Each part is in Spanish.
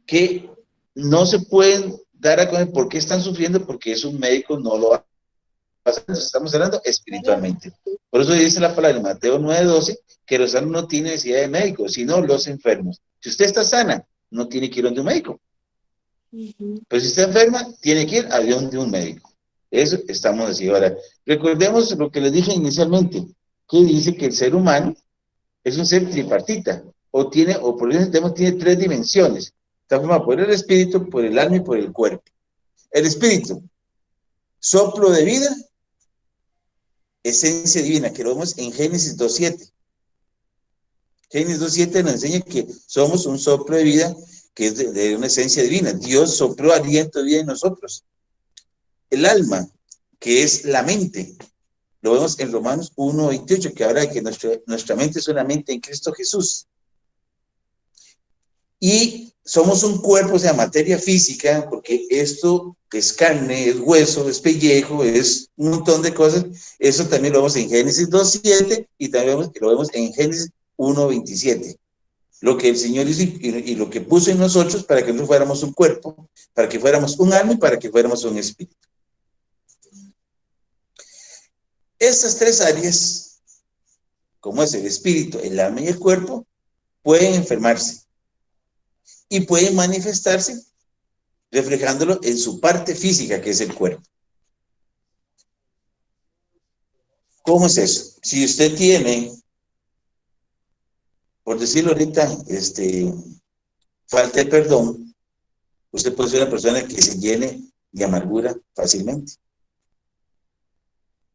que no se pueden dar a conocer por qué están sufriendo, porque es un médico, no lo va a hacer. Estamos hablando espiritualmente. Por eso dice la palabra en Mateo 9:12, que los sanos no tienen necesidad de médicos, sino los enfermos. Si usted está sana, no tiene que ir a un médico. Pero si está enferma, tiene que ir a donde un médico. Eso estamos así. Ahora, recordemos lo que les dije inicialmente, que dice que el ser humano es un ser tripartita, o por eso tiene tres dimensiones. Está formado por el espíritu, por el alma y por el cuerpo. El espíritu, soplo de vida, esencia divina, que lo vemos en Génesis 2:7. Génesis 2:7 nos enseña que somos un soplo de vida, que es de una esencia divina. Dios sopló aliento de vida en nosotros. El alma, que es la mente, lo vemos en Romanos 1:28, que habla de que nuestra mente es una mente en Cristo Jesús. Y somos un cuerpo, o sea, materia física, porque esto es carne, es hueso, es pellejo, es un montón de cosas. Eso también lo vemos en Génesis 2:7 y también lo vemos en Génesis 1:27. Lo que el Señor hizo y lo que puso en nosotros para que nosotros fuéramos un cuerpo, para que fuéramos un alma y para que fuéramos un espíritu. Estas tres áreas, como es el espíritu, el alma y el cuerpo, pueden enfermarse y pueden manifestarse reflejándolo en su parte física, que es el cuerpo. ¿Cómo es eso? Si usted tiene, por decirlo ahorita, falta de perdón, usted puede ser una persona que se llene de amargura fácilmente.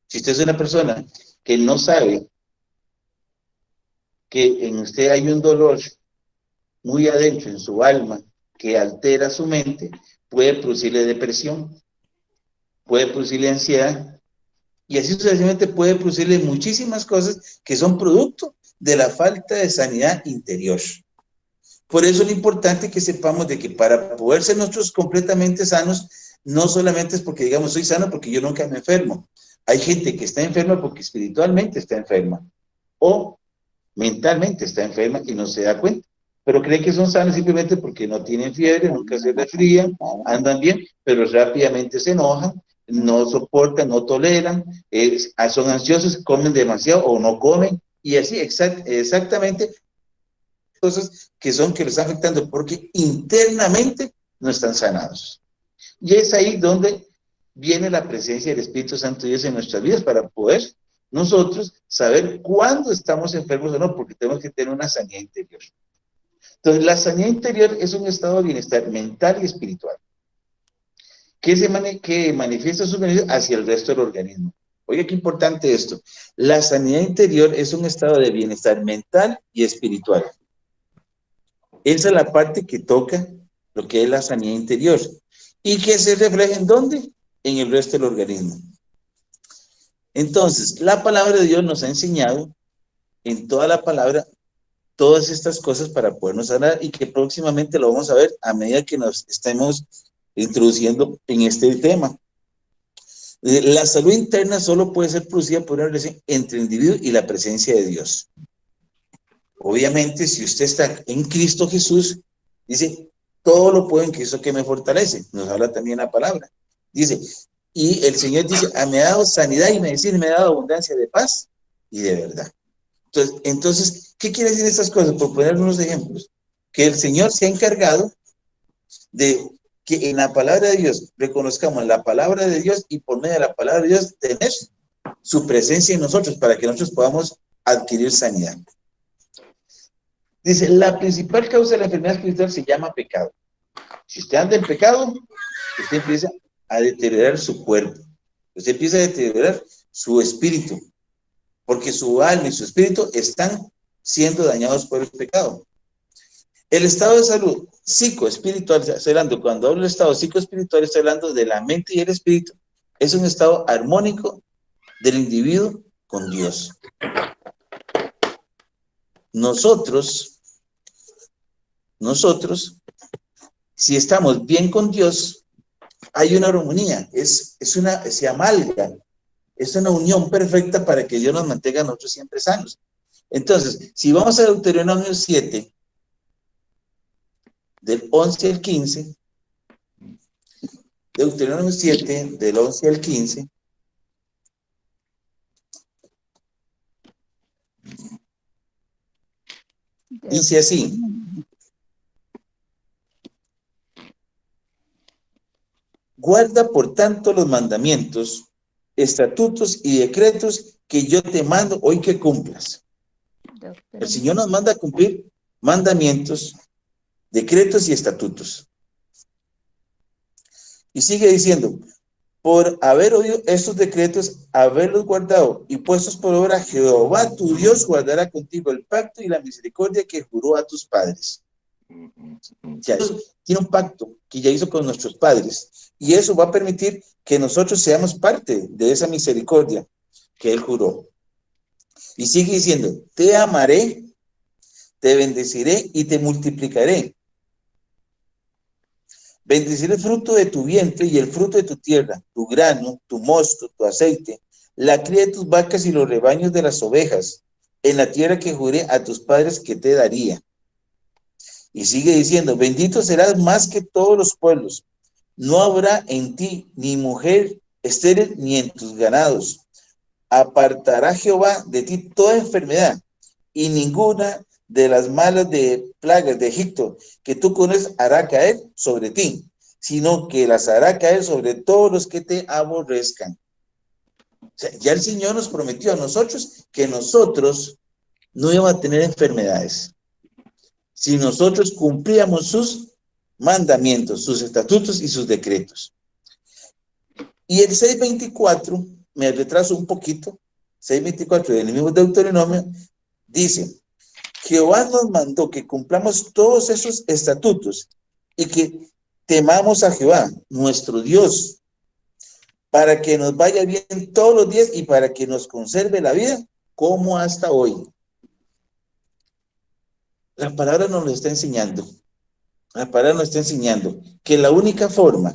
Si usted es una persona que no sabe que en usted hay un dolor muy adentro en su alma que altera su mente, puede producirle depresión, puede producirle ansiedad, y así sucesivamente puede producirle muchísimas cosas que son producto de la falta de sanidad interior. Por eso es importante que sepamos de que para poder ser nosotros completamente sanos, no solamente es porque digamos soy sano porque yo nunca me enfermo. Hay gente que está enferma porque espiritualmente está enferma o mentalmente está enferma y no se da cuenta, pero cree que son sanos simplemente porque no tienen fiebre, nunca se resfrían, andan bien, pero rápidamente se enojan, no soportan, no toleran, son ansiosos, comen demasiado o no comen, y así exactamente cosas que los están afectando porque internamente no están sanados. Y es ahí donde viene la presencia del Espíritu Santo de Dios en nuestras vidas para poder nosotros saber cuándo estamos enfermos o no, porque tenemos que tener una sanidad interior. Entonces, la sanidad interior es un estado de bienestar mental y espiritual que manifiesta sus beneficios hacia el resto del organismo. Oiga, qué importante esto. La sanidad interior es un estado de bienestar mental y espiritual. Esa es la parte que toca lo que es la sanidad interior. ¿Y que se refleja en dónde? En el resto del organismo. Entonces, la palabra de Dios nos ha enseñado en toda la palabra todas estas cosas para podernos sanar y que próximamente lo vamos a ver a medida que nos estemos introduciendo en este tema. La salud interna solo puede ser producida por una relación entre el individuo y la presencia de Dios. Obviamente, si usted está en Cristo Jesús, dice, todo lo puedo en Cristo que me fortalece. Nos habla también la palabra. Dice, y el Señor dice, me ha dado sanidad y medicina, me ha dado abundancia de paz y de verdad. Entonces, ¿qué quiere decir estas cosas? Por poner unos ejemplos. Que el Señor se ha encargado de que en la palabra de Dios reconozcamos la palabra de Dios y por medio de la palabra de Dios tener su presencia en nosotros para que nosotros podamos adquirir sanidad. Dice, la principal causa de la enfermedad espiritual se llama pecado. Si usted anda en pecado, usted empieza a deteriorar su cuerpo. Usted empieza a deteriorar su espíritu, porque su alma y su espíritu están siendo dañados por el pecado. El estado de salud psicoespiritual, estoy hablando, cuando hablo de estado psicoespiritual, estoy hablando de la mente y el espíritu. Es un estado armónico del individuo con Dios. Nosotros, si estamos bien con Dios, hay una armonía, se amalga, es una unión perfecta para que Dios nos mantenga a nosotros siempre sanos. Entonces, si vamos a Deuteronomio 7, del 11 al 15, Deuteronomio 7, del 11 al 15, dice así: guarda por tanto los mandamientos, estatutos y decretos que yo te mando hoy que cumplas. El Señor nos manda a cumplir mandamientos, decretos y estatutos. Y sigue diciendo: por haber oído estos decretos, haberlos guardado y puestos por obra, Jehová tu Dios guardará contigo el pacto y la misericordia que juró a tus padres. O sea, Dios tiene un pacto que ya hizo con nuestros padres, y eso va a permitir que nosotros seamos parte de esa misericordia que Él juró. Y sigue diciendo: te amaré, te bendeciré y te multiplicaré. Bendeciré el fruto de tu vientre y el fruto de tu tierra, tu grano, tu mosto, tu aceite, la cría de tus vacas y los rebaños de las ovejas, en la tierra que juré a tus padres que te daría. Y sigue diciendo: bendito serás más que todos los pueblos. No habrá en ti ni mujer estéril ni en tus ganados. Apartará Jehová de ti toda enfermedad y ninguna de las malas de plagas de Egipto que tú conoces hará caer sobre ti, sino que las hará caer sobre todos los que te aborrezcan. O sea, ya el Señor nos prometió a nosotros que nosotros no íbamos a tener enfermedades si nosotros cumplíamos sus mandamientos, sus estatutos y sus decretos. Y el 6:24, me retraso un poquito, 6:24 del mismo Deuteronomio, dice: Jehová nos mandó que cumplamos todos esos estatutos y que temamos a Jehová, nuestro Dios, para que nos vaya bien todos los días y para que nos conserve la vida como hasta hoy. La palabra nos lo está enseñando. La palabra nos está enseñando que la única forma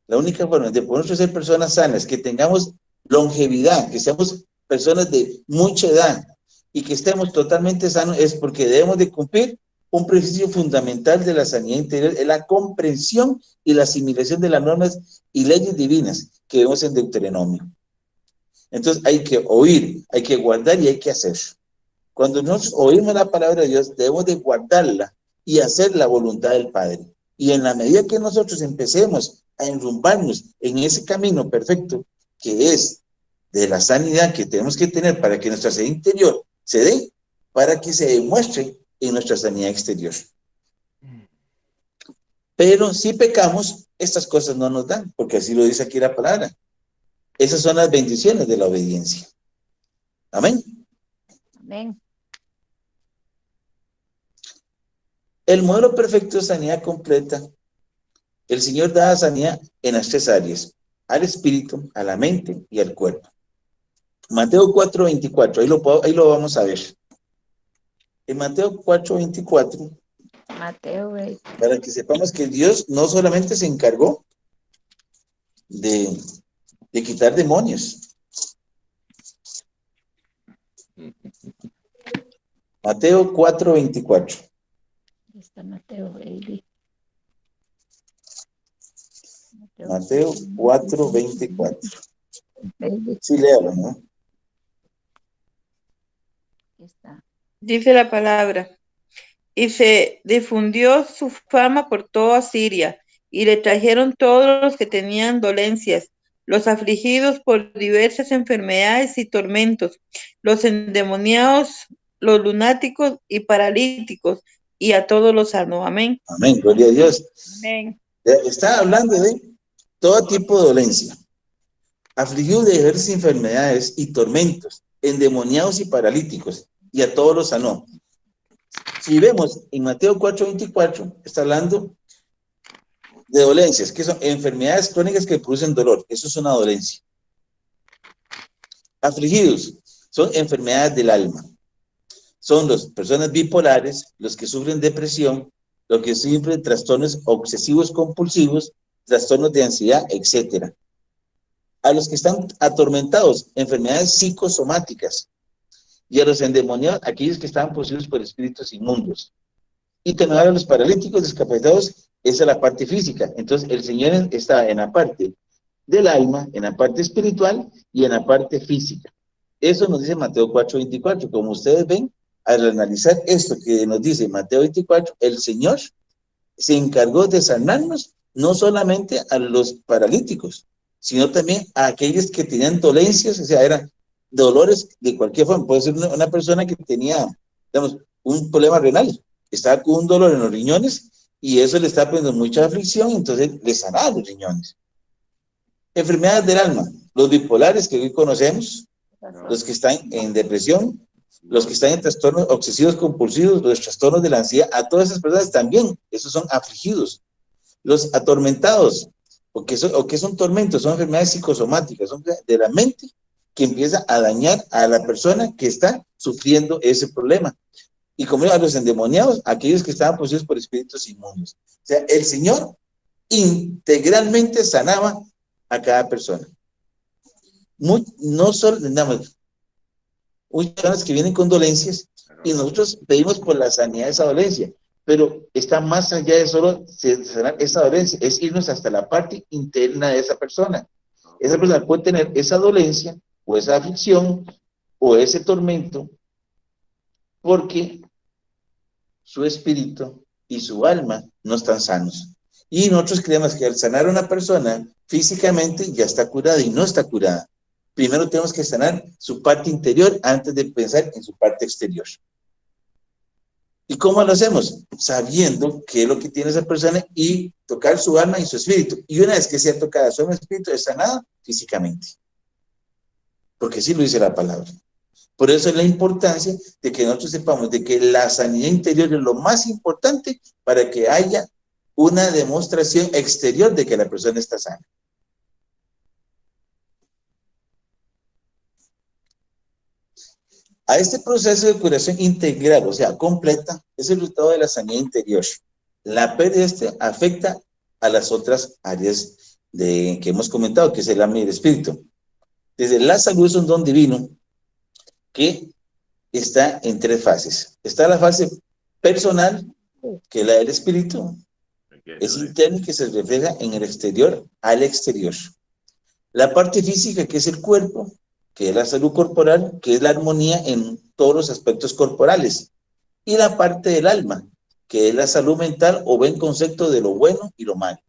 de poder ser personas sanas, que tengamos longevidad, que seamos personas de mucha edad y que estemos totalmente sanos, es porque debemos de cumplir un principio fundamental de la sanidad interior, es la comprensión y la asimilación de las normas y leyes divinas que vemos en Deuteronomio. Entonces hay que oír, hay que guardar y hay que hacer. Cuando nosotros oímos la palabra de Dios, debemos de guardarla y hacer la voluntad del Padre. Y en la medida que nosotros empecemos a enrumbarnos en ese camino perfecto, que es de la sanidad que tenemos que tener para que nuestra sanidad interior se dé, para que se demuestre en nuestra sanidad exterior. Pero si pecamos, estas cosas no nos dan, porque así lo dice aquí la palabra. Esas son las bendiciones de la obediencia. Amén. Amén. El modelo perfecto de sanidad completa, el Señor da sanidad en las tres áreas: al espíritu, a la mente y al cuerpo. Mateo 4:24, ahí lo vamos a ver. En Mateo 4:24, Mateo 20. para que sepamos que Dios no solamente se encargó de quitar demonios. Mateo 4:24. Está Mateo 20. Mateo 4:24. Sí, léalo, ¿no? Está. Dice la palabra: y se difundió su fama por toda Siria, y le trajeron todos los que tenían dolencias, los afligidos por diversas enfermedades y tormentos, los endemoniados, los lunáticos y paralíticos, y a todos los sanó. Amén. Amén, gloria a Dios. Amén. Está hablando de todo tipo de dolencia, afligidos de diversas enfermedades y tormentos, endemoniados y paralíticos, y a todos los sanó. Si vemos en Mateo 4:24, está hablando de dolencias, que son enfermedades crónicas que producen dolor. Eso es una dolencia. Afligidos son enfermedades del alma. Son las personas bipolares, los que sufren depresión, los que sufren trastornos obsesivos compulsivos, trastornos de ansiedad, etc. A los que están atormentados, enfermedades psicosomáticas. Y a los endemoniados, aquellos que están poseídos por espíritus inmundos. y también a los paralíticos, discapacitados, esa es la parte física. Entonces, el Señor está en la parte del alma, en la parte espiritual y en la parte física. Eso nos dice Mateo 4:24. Como ustedes ven, al analizar esto que nos dice Mateo 24, el Señor se encargó de sanarnos no solamente a los paralíticos, sino también a aquellos que tenían dolencias, o sea, eran dolores de cualquier forma. Puede ser una persona que tenía, digamos, un problema renal, estaba con un dolor en los riñones y eso le está poniendo mucha aflicción, entonces le sanaba los riñones. Enfermedades del alma, los bipolares que hoy conocemos, los que están en depresión, los que están en trastornos obsesivos compulsivos, los trastornos de la ansiedad, a todas esas personas también, esos son afligidos. Los atormentados, o que son tormentos, son enfermedades psicosomáticas, son de la mente que empieza a dañar a la persona que está sufriendo ese problema. Y como a los endemoniados, aquellos que estaban poseídos por espíritus inmundos. O sea, el Señor integralmente sanaba a cada persona. No solo, muchas personas que vienen con dolencias y nosotros pedimos por la sanidad de esa dolencia, pero está más allá de solo sanar esa dolencia, es irnos hasta la parte interna de esa persona. Esa persona puede tener esa dolencia o esa aflicción o ese tormento porque su espíritu y su alma no están sanos. Y nosotros creemos que al sanar a una persona físicamente ya está curada y no está curada. Primero tenemos que sanar su parte interior antes de pensar en su parte exterior. ¿Y cómo lo hacemos? Sabiendo qué es lo que tiene esa persona y tocar su alma y su espíritu. Y una vez que sea tocada su alma y su espíritu, es sanada físicamente. Porque así lo dice la palabra. Por eso es la importancia de que nosotros sepamos de que la sanidad interior es lo más importante para que haya una demostración exterior de que la persona está sana. A este proceso de curación integral, o sea, completa, es el resultado de la sanidad interior. La pérdida de este afecta a las otras áreas que hemos comentado, que es el alma y el espíritu. Desde la salud es un don divino que está en tres fases. Está la fase personal, que es la del espíritu, es interno y que se refleja en el exterior al exterior. La parte física, que es el cuerpo, que es la salud corporal, que es la armonía en todos los aspectos corporales. Y la parte del alma, que es la salud mental o buen concepto de lo bueno y lo malo.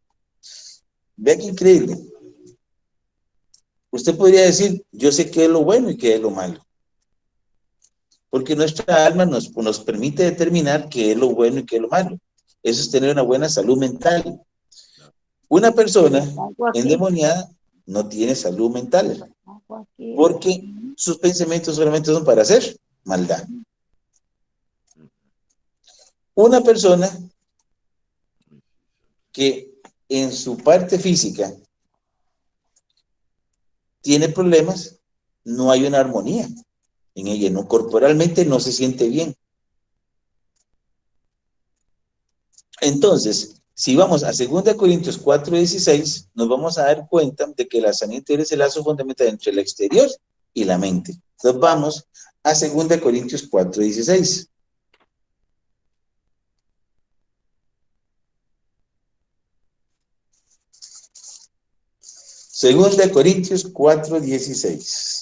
Vea qué increíble. Usted podría decir, yo sé qué es lo bueno y qué es lo malo. Porque nuestra alma nos permite determinar qué es lo bueno y qué es lo malo. Eso es tener una buena salud mental. Una persona endemoniada no tiene salud mental, porque sus pensamientos solamente son para hacer maldad. Una persona que en su parte física tiene problemas, no hay una armonía en ella, no, corporalmente no se siente bien. Entonces, si vamos a 2 Corintios 4:16, nos vamos a dar cuenta de que la sanidad interior es el lazo fundamental entre el exterior y la mente. Entonces vamos a 2 Corintios 4:16. Segunda de Corintios 4:16.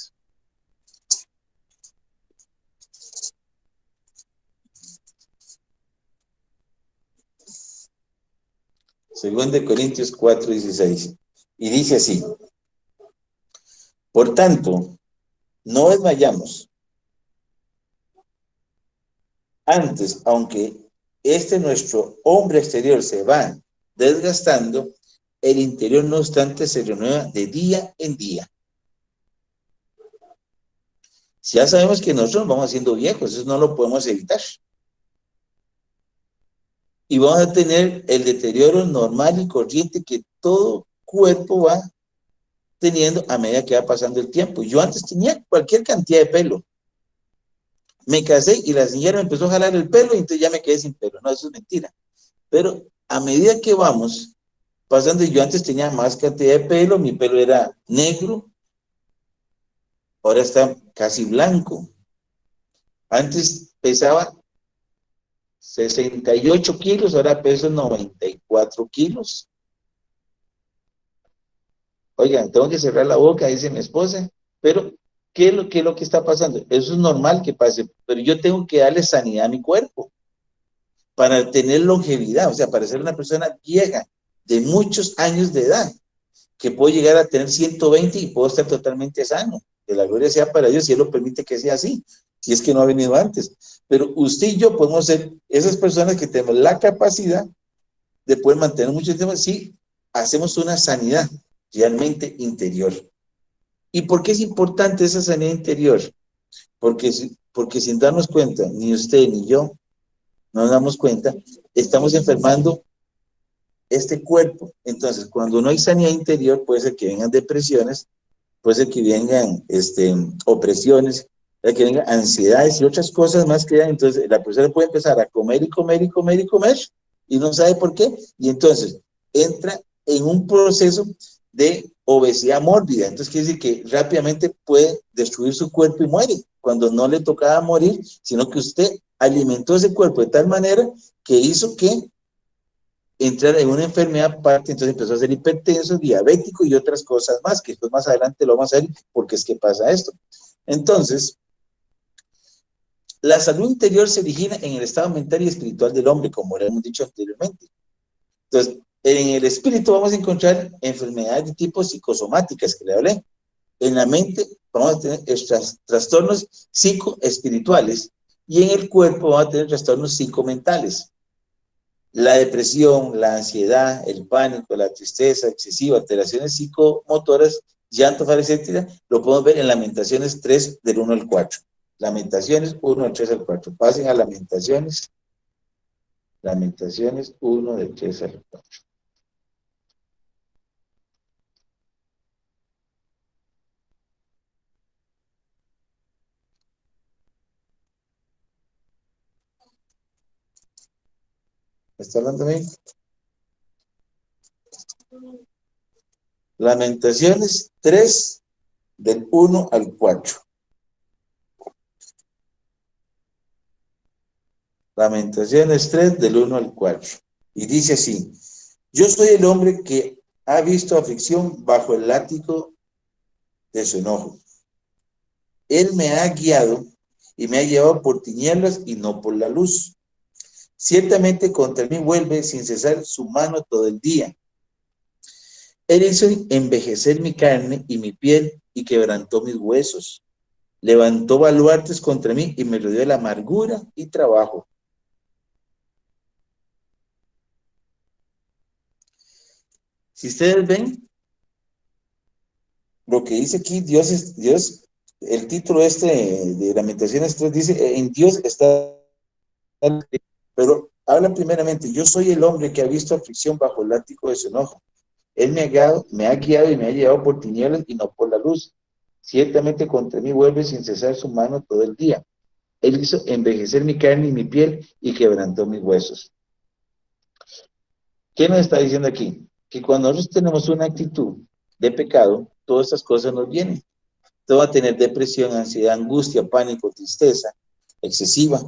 Segunda de Corintios 4:16. Y dice así: por tanto, no desmayamos. Antes, aunque nuestro hombre exterior se va desgastando, el interior, no obstante, se renueva de día en día. Ya sabemos que nosotros vamos haciendo viejos, eso no lo podemos evitar. Y vamos a tener el deterioro normal y corriente que todo cuerpo va teniendo a medida que va pasando el tiempo. Yo antes tenía cualquier cantidad de pelo. Me casé y la señora me empezó a jalar el pelo y entonces ya me quedé sin pelo. No, eso es mentira. Pero a medida que vamos pasando, yo antes tenía más cantidad de pelo, mi pelo era negro, ahora está casi blanco. Antes pesaba 68 kilos, ahora peso 94 kilos. Oigan, tengo que cerrar la boca, dice mi esposa, pero ¿qué es lo que está pasando? Eso es normal que pase, pero yo tengo que darle sanidad a mi cuerpo para tener longevidad, o sea, para ser una persona vieja, de muchos años de edad, que puedo llegar a tener 120 y puedo estar totalmente sano. Que la gloria sea para Dios, si Él lo permite que sea así, si es que no ha venido antes. Pero usted y yo podemos ser esas personas que tenemos la capacidad de poder mantener mucho tiempo si hacemos una sanidad realmente interior. ¿Y por qué es importante esa sanidad interior? Porque sin darnos cuenta, ni usted ni yo nos damos cuenta, estamos enfermando este cuerpo. Entonces, cuando no hay sanidad interior, puede ser que vengan depresiones, puede ser que vengan opresiones, puede que vengan ansiedades y otras cosas más que hay. Entonces, la persona puede empezar a comer y comer y comer y comer y no sabe por qué. Y entonces entra en un proceso de obesidad mórbida. Entonces, quiere decir que rápidamente puede destruir su cuerpo y muere, cuando no le tocaba morir, sino que usted alimentó ese cuerpo de tal manera que hizo que entrar en una enfermedad aparte, entonces empezó a ser hipertenso, diabético y otras cosas más, que después más adelante lo vamos a ver porque es que pasa esto. Entonces, la salud interior se origina en el estado mental y espiritual del hombre, como lo hemos dicho anteriormente. Entonces, en el espíritu vamos a encontrar enfermedades de tipo psicosomáticas, que le hablé. En la mente vamos a tener trastornos psicoespirituales y en el cuerpo vamos a tener trastornos psicomentales. La depresión, la ansiedad, el pánico, la tristeza excesiva, alteraciones psicomotoras, llanto, etcétera, lo podemos ver en Lamentaciones 3 del 1 al 4. Lamentaciones 1 del 3 al 4. Pasen a Lamentaciones 1 del 3 al 4. ¿Me está hablando bien? Lamentaciones 3 del 1 al 4. Lamentaciones 3 del 1 al 4. Y dice así: yo soy el hombre que ha visto aflicción bajo el látigo de su enojo. Él me ha guiado y me ha llevado por tinieblas y no por la luz. Ciertamente contra mí vuelve sin cesar su mano todo el día. Él hizo envejecer mi carne y mi piel y quebrantó mis huesos. Levantó baluartes contra mí y me rodeó de la amargura y trabajo. Si ustedes ven lo que dice aquí, Dios, el título de Lamentaciones 3 dice, en Dios está, pero habla primeramente, yo soy el hombre que ha visto aflicción bajo el látigo de su enojo. Él me ha guiado y me ha llevado por tinieblas y no por la luz. Ciertamente contra mí vuelve sin cesar su mano todo el día. Él hizo envejecer mi carne y mi piel y quebrantó mis huesos. ¿Qué nos está diciendo aquí? Que cuando nosotros tenemos una actitud de pecado, todas estas cosas nos vienen. Todo va a tener depresión, ansiedad, angustia, pánico, tristeza excesiva,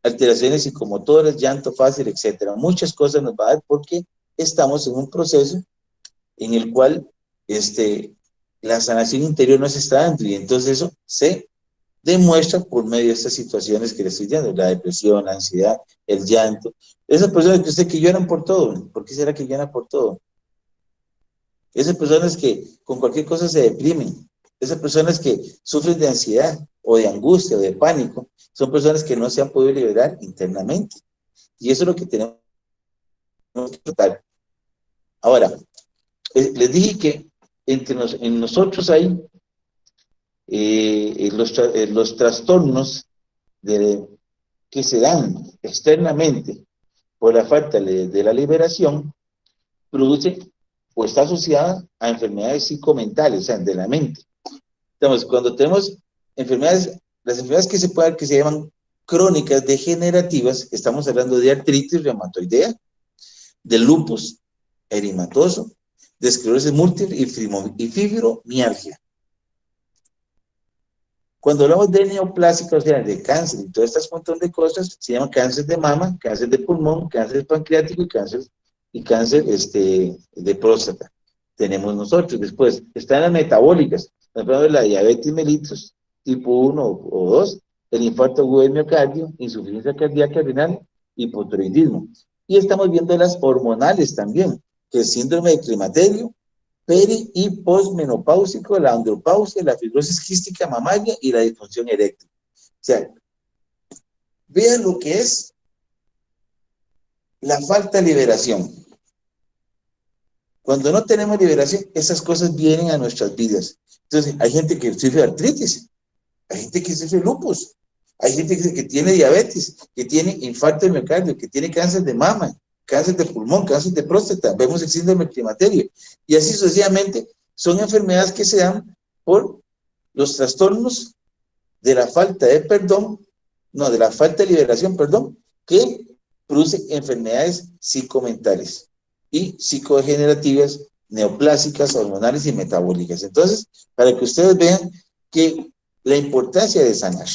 alteraciones psicomotoras, llanto fácil, etcétera. Muchas cosas nos va a dar porque estamos en un proceso en el cual la sanación interior no se está dando y entonces eso se demuestra por medio de estas situaciones que le estoy dando, la depresión, la ansiedad, el llanto. Esas personas que usted que lloran por todo, ¿por qué será que lloran por todo? Esas personas que con cualquier cosa se deprimen, esas personas que sufren de ansiedad o de angustia o de pánico, son personas que no se han podido liberar internamente. Y eso es lo que tenemos que tratar. Ahora, les dije que en nosotros hay los trastornos que se dan externamente por la falta de la liberación, produce o está asociada a enfermedades psicomentales, o sea, de la mente. Entonces, cuando tenemos enfermedades, las enfermedades que se pueden, que se llaman crónicas degenerativas, estamos hablando de artritis reumatoidea, de lupus eritematoso, de esclerosis múltiple y fibromialgia. Cuando hablamos de neoplásica, o sea, de cáncer y todas estas montón de cosas, se llama cáncer de mama, cáncer de pulmón, cáncer pancreático y cáncer de próstata. Tenemos nosotros. Después, están las metabólicas. Por ejemplo, la diabetes mellitus, tipo 1 o 2, el infarto agudo del miocardio, insuficiencia cardíaca renal, hipotiroidismo. Y estamos viendo las hormonales también, que es síndrome de climaterio, peri y posmenopáusico, la andropausia, la fibrosis quística mamaria y la disfunción eréctil. O sea, vean lo que es la falta de liberación. Cuando no tenemos liberación, esas cosas vienen a nuestras vidas. Entonces, hay gente que sufre artritis, hay gente que sufre lupus, hay gente que tiene diabetes, que tiene infarto de miocardio, que tiene cáncer de mama, cáncer de pulmón, cáncer de próstata, vemos el síndrome del climaterio. Y así sucesivamente, son enfermedades que se dan por los trastornos de la falta de perdón, no, de la falta de liberación, perdón, que produce enfermedades psicomentales y psicodegenerativas, neoplásicas, hormonales y metabólicas. Entonces, para que ustedes vean que la importancia de sanar.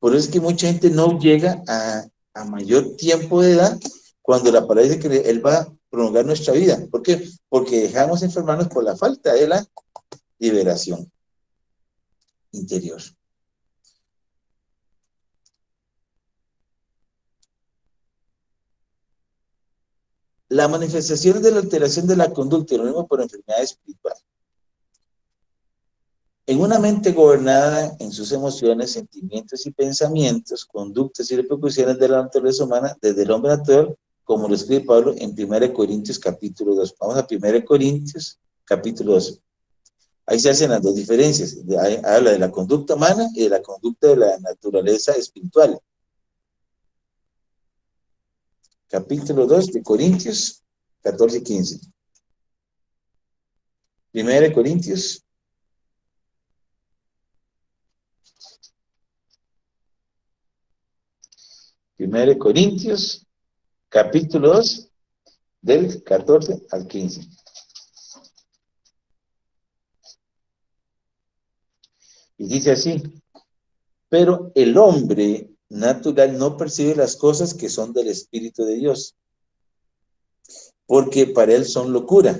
Por eso es que mucha gente no llega a mayor tiempo de edad cuando le parece que él va a prolongar nuestra vida. ¿Por qué? Porque dejamos enfermarnos por la falta de la liberación interior. Las manifestaciones de la alteración de la conducta y lo mismo por enfermedad espiritual. En una mente gobernada en sus emociones, sentimientos y pensamientos, conductas y repercusiones de la naturaleza humana, desde el hombre natural, como lo escribe Pablo en 1 Corintios capítulo 2. Vamos a 1 Corintios capítulo 2. Ahí se hacen las dos diferencias. Habla de la conducta humana y de la conducta de la naturaleza espiritual. Capítulo 2 de Corintios 14 y 15. 1 Corintios 1 Corintios, capítulo 2, del 14 al 15. Y dice así: pero el hombre natural no percibe las cosas que son del Espíritu de Dios, porque para él son locura,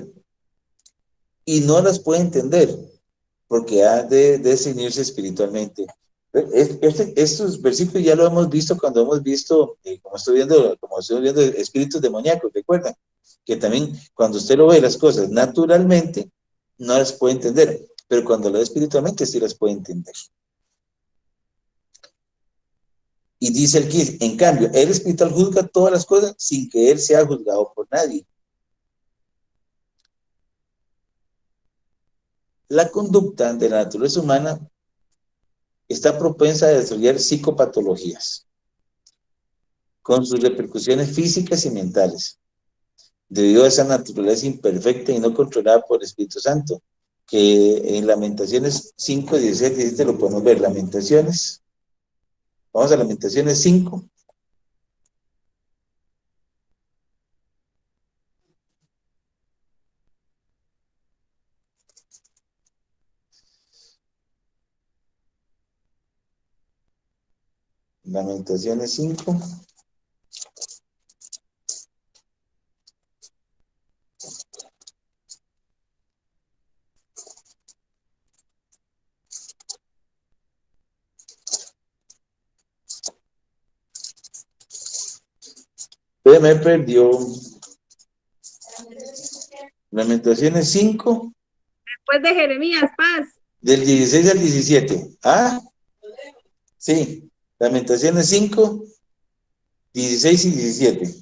y no las puede entender, porque ha de discernirse espiritualmente. Estos versículos ya lo hemos visto cuando hemos visto, como estoy viendo espíritus demoníacos, recuerdan, que también cuando usted lo ve las cosas naturalmente, no las puede entender, pero cuando lo ve espiritualmente sí las puede entender. Y dice el 15, en cambio, el espiritual juzga todas las cosas sin que él sea juzgado por nadie. La conducta de la naturaleza humana está propensa a desarrollar psicopatologías, con sus repercusiones físicas y mentales, debido a esa naturaleza imperfecta y no controlada por el Espíritu Santo, que en Lamentaciones 5, 16, 17 lo podemos ver. Lamentaciones, vamos a Lamentaciones 5. Lamentaciones 5. Me perdió. Lamentaciones 5. Después de Jeremías, paz. Del 16 al 17. ¿Ah? Sí. Lamentaciones 5, 16 y 17.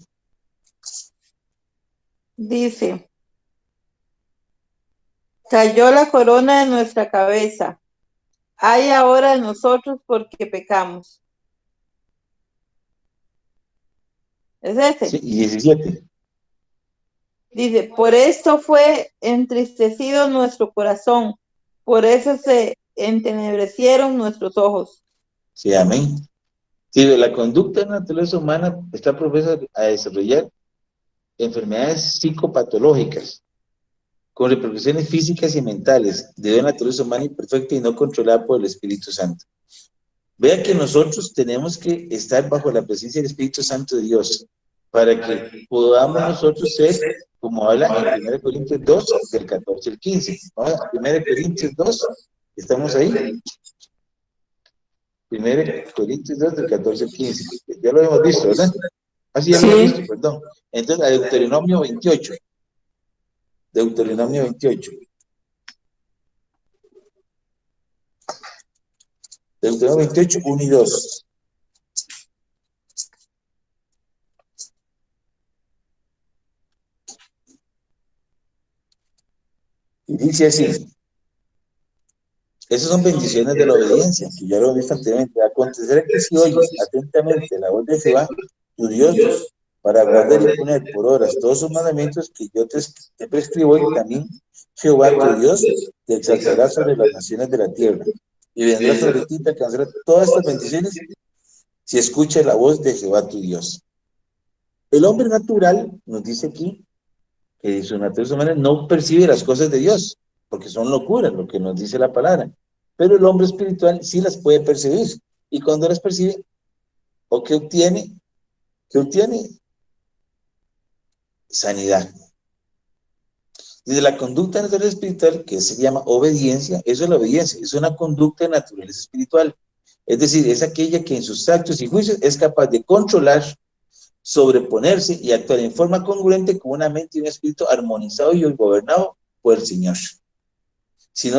Dice: cayó la corona de nuestra cabeza. Hay ahora en nosotros porque pecamos. ¿Es ese? Sí, y 17. Dice: por esto fue entristecido nuestro corazón, por eso se entenebrecieron nuestros ojos. Sí, amén. Sí, la conducta de la naturaleza humana está propensa a desarrollar enfermedades psicopatológicas, con repercusiones físicas y mentales, debido a la naturaleza humana imperfecta y no controlada por el Espíritu Santo. Vea que nosotros tenemos que estar bajo la presencia del Espíritu Santo de Dios para que podamos nosotros ser, como habla en 1 Corintios 2, del 14 al 15. ¿No? 1 Corintios 2, estamos ahí. 1 Corintios 2, del 14 al 15. Ya lo hemos visto, ¿verdad? Así ya lo hemos visto, perdón. Entonces, a Deuteronomio 28. Deuteronomio 28. Deuteronomio 28, 1 y 2. Y dice así. Esas son bendiciones de la obediencia, que ya lo hemos visto anteriormente. Acontecerá que si oyes atentamente la voz de Jehová, tu Dios, para guardar y poner por obras todos sus mandamientos que yo te prescribo, y también Jehová, tu Dios, te exaltará sobre las naciones de la tierra, y vendrá sobre ti y te alcanzará todas estas bendiciones si escuchas la voz de Jehová, tu Dios. El hombre natural, nos dice aquí, que su naturaleza humana no percibe las cosas de Dios, porque son locuras, lo que nos dice la palabra. Pero el hombre espiritual sí las puede percibir. Y cuando las percibe, ¿o qué obtiene? ¿Qué obtiene? Sanidad. Desde la conducta natural espiritual, que se llama obediencia, eso es la obediencia, es una conducta de naturaleza espiritual. Es decir, es aquella que en sus actos y juicios es capaz de controlar, sobreponerse y actuar en forma congruente con una mente y un espíritu armonizado y gobernado por el Señor. Si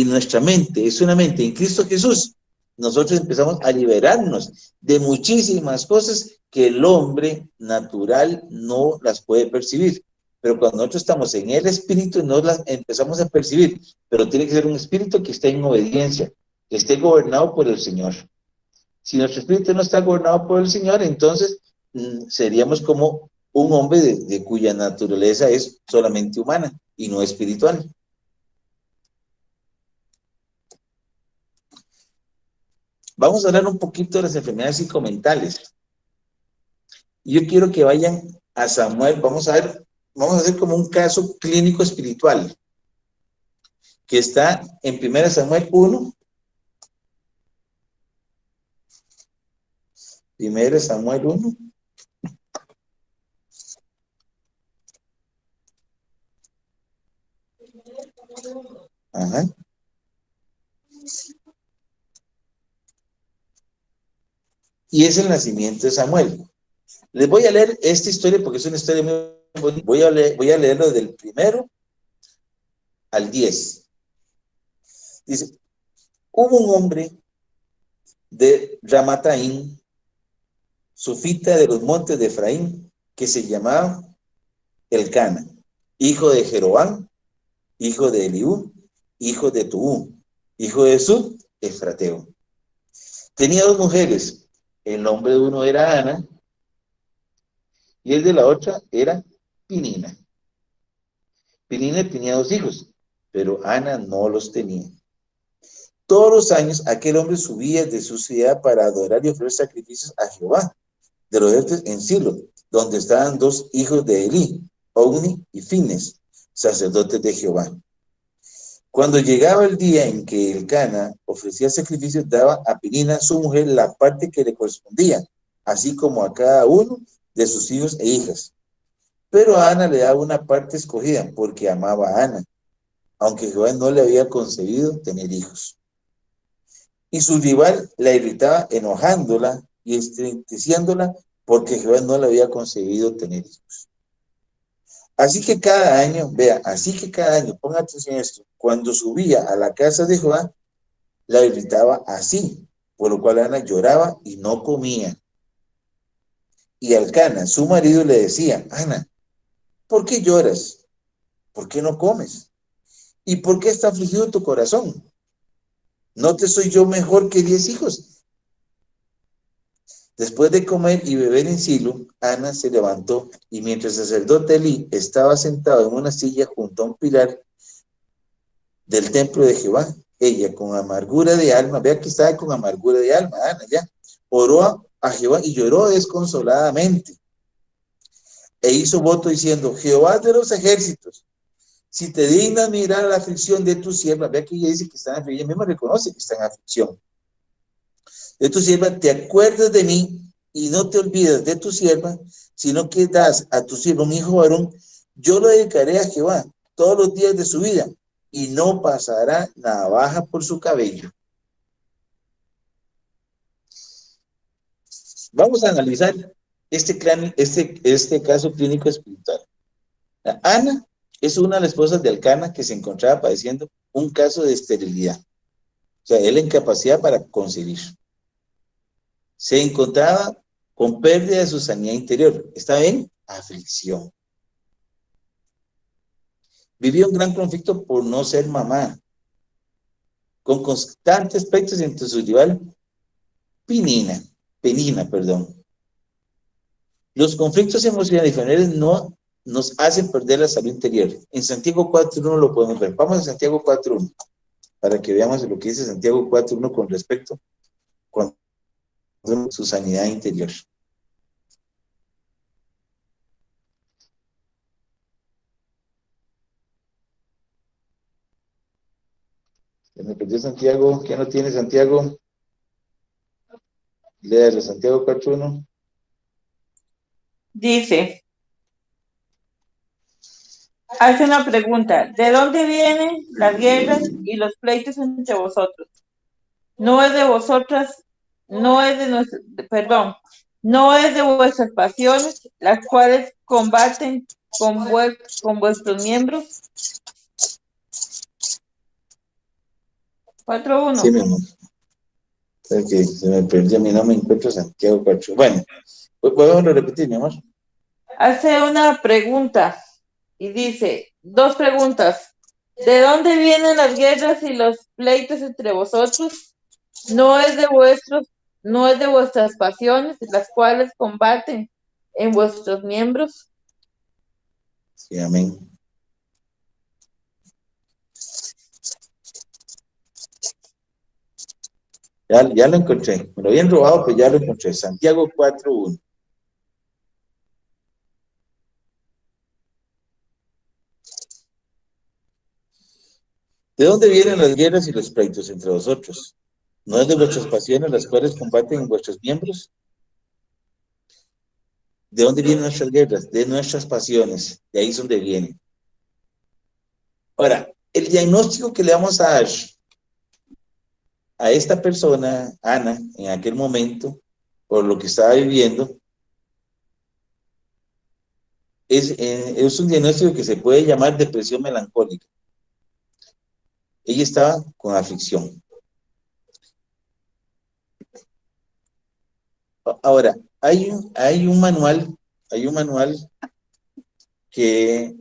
nuestra mente es una mente en Cristo Jesús, nosotros empezamos a liberarnos de muchísimas cosas que el hombre natural no las puede percibir. Pero cuando nosotros estamos en el espíritu, nos las empezamos a percibir. Pero tiene que ser un espíritu que esté en obediencia, que esté gobernado por el Señor. Si nuestro espíritu no está gobernado por el Señor, entonces seríamos como un hombre de cuya naturaleza es solamente humana y no espiritual. Vamos a hablar un poquito de las enfermedades psicomentales. Yo quiero que vayan a Samuel, vamos a hacer como un caso clínico espiritual, que está en 1 Samuel 1. 1 Samuel 1. Ajá. Y es el nacimiento de Samuel. Les voy a leer esta historia porque es una historia muy bonita. Voy a leerlo del 1 al 10. Dice, hubo un hombre de Ramataim, sufita de los montes de Efraín, que se llamaba Elcana, hijo de Jeroboam, hijo de Eliú, hijo de Tuú, hijo de Sub, Efrateo. Tenía dos mujeres, el nombre de uno era Ana, y el de la otra era Pinina. Pinina tenía dos hijos, pero Ana no los tenía. Todos los años aquel hombre subía de su ciudad para adorar y ofrecer sacrificios a Jehová, de los ejércitos en Silo, donde estaban dos hijos de Elí, Ofni y Fines, sacerdotes de Jehová. Cuando llegaba el día en que Elcana ofrecía sacrificios, daba a Penina, su mujer, la parte que le correspondía, así como a cada uno de sus hijos e hijas. Pero a Ana le daba una parte escogida, porque amaba a Ana, aunque Jehová no le había concedido tener hijos. Y su rival la irritaba, enojándola y estremeciéndola, porque Jehová no le había concedido tener hijos. Así que cada año, ponga atención a esto, cuando subía a la casa de Jehová, la irritaba así, por lo cual Ana lloraba y no comía. Y Elcana, su marido, le decía, Ana, ¿por qué lloras? ¿Por qué no comes? ¿Y por qué está afligido tu corazón? ¿No te soy yo mejor que 10 hijos? Después de comer y beber en Silo, Ana se levantó y mientras el sacerdote Elí estaba sentado en una silla junto a un pilar del templo de Jehová, ella con amargura de alma, vea que estaba con amargura de alma, Ana ya, oró a Jehová y lloró desconsoladamente. E hizo voto diciendo, Jehová de los ejércitos, Si te dignas mirar la aflicción de tu sierva, vea que ella dice que está en aflicción, ella misma reconoce que está en aflicción. De tu sierva, te acuerdas de mí y no te olvidas de tu sierva, sino que das a tu sierva un hijo varón, yo lo dedicaré a Jehová todos los días de su vida y no pasará navaja por su cabello. Vamos a analizar este caso clínico espiritual. Ana es una de las esposas de Elcana que se encontraba padeciendo un caso de esterilidad. O sea, él la incapacidad para concebir. Se encontraba con pérdida de su sanidad interior. Estaba en aflicción. Vivía un gran conflicto por no ser mamá, con constantes pleitos entre su rival Penina. Los conflictos emocionales y familiares no nos hacen perder la salud interior. En Santiago 4.1 lo podemos ver. Vamos a Santiago 4.1 para que veamos lo que dice Santiago 4.1 con respecto a su sanidad interior. Se me perdió Santiago. ¿Quién no tiene Santiago? Léalo, Santiago 4.1. Dice, hace una pregunta, ¿de dónde vienen las guerras y los pleitos entre vosotros? No es de vosotras, no es de vuestras pasiones, las cuales combaten con vuestros miembros. 4.1. Sí, mi amor. Es que se me perdió, mi no me encuentro Santiago 4. Bueno, podemos repetir, mi amor. Hace una pregunta y dice, dos preguntas. ¿De dónde vienen las guerras y los pleitos entre vosotros? No es de vuestras pasiones, las cuales combaten en vuestros miembros. Sí, amén. Ya lo encontré. Me lo habían robado, pero ya lo encontré. Santiago 4.1. ¿De dónde vienen las guerras y los pleitos entre vosotros? ¿No es de vuestras pasiones las cuales combaten en vuestros miembros? ¿De dónde vienen nuestras guerras? De nuestras pasiones. De ahí es donde vienen. Ahora, el diagnóstico que le vamos a dar a esta persona, Ana, en aquel momento, por lo que estaba viviendo, es un diagnóstico que se puede llamar depresión melancólica. Ella estaba con aflicción. Ahora, hay un manual que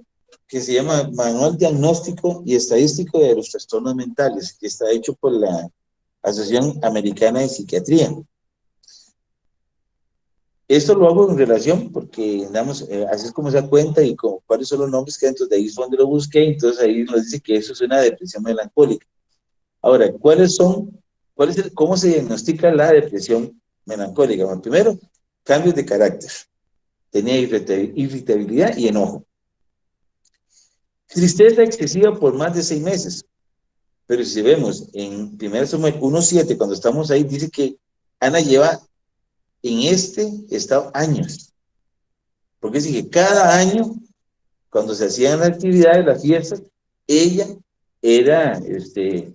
se llama Manual Diagnóstico y Estadístico de los Trastornos Mentales, que está hecho por la Asociación Americana de Psiquiatría. Esto lo hago en relación porque, así es como se da cuenta y cuáles son los nombres que hay, entonces de ahí es donde lo busqué, entonces ahí nos dice que eso es una depresión melancólica. Ahora, ¿cómo se diagnostica la depresión melancólica? Bueno, primero, cambios de carácter. Tenía irritabilidad y enojo. Tristeza excesiva por más de 6 meses. Pero si vemos en 1 Samuel 1.7, cuando estamos ahí, dice que Ana lleva en este estado años. Porque dice que cada año, cuando se hacían las actividades, las fiestas, ella era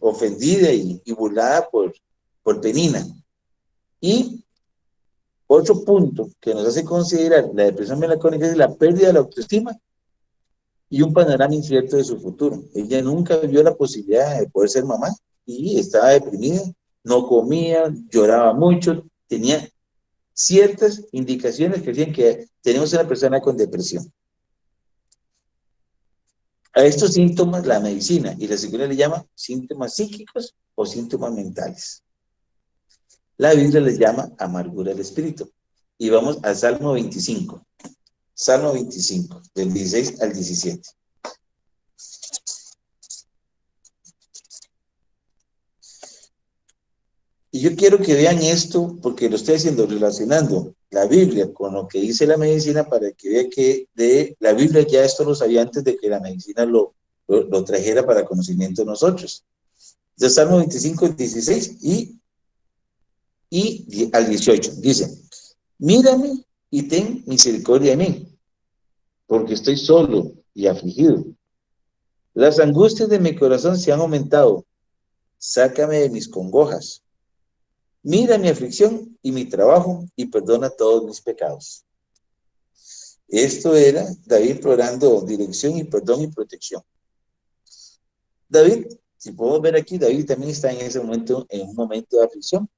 ofendida y burlada por Penina. Y otro punto que nos hace considerar la depresión melancólica es la pérdida de la autoestima y un panorama incierto de su futuro. Ella nunca vio la posibilidad de poder ser mamá y estaba deprimida, no comía, lloraba mucho, tenía ciertas indicaciones que decían que tenemos una persona con depresión. A estos síntomas la medicina y la psicología le llama síntomas psíquicos o síntomas mentales. La Biblia les llama amargura del espíritu. Y vamos al Salmo 25. Salmo 25, del 16 al 17. Y yo quiero que vean esto, porque lo estoy haciendo relacionando la Biblia con lo que dice la medicina, para que vean que de la Biblia ya esto lo sabía antes de que la medicina lo lo trajera para conocimiento de nosotros. Entonces, Salmo 25, 16 y al 18, dice, mírame y ten misericordia de mí, porque estoy solo y afligido. Las angustias de mi corazón se han aumentado. Sácame de mis congojas. Mira mi aflicción y mi trabajo y perdona todos mis pecados. Esto era David implorando dirección y perdón y protección. David, si podemos ver aquí, David también está en ese momento, en un momento de aflicción.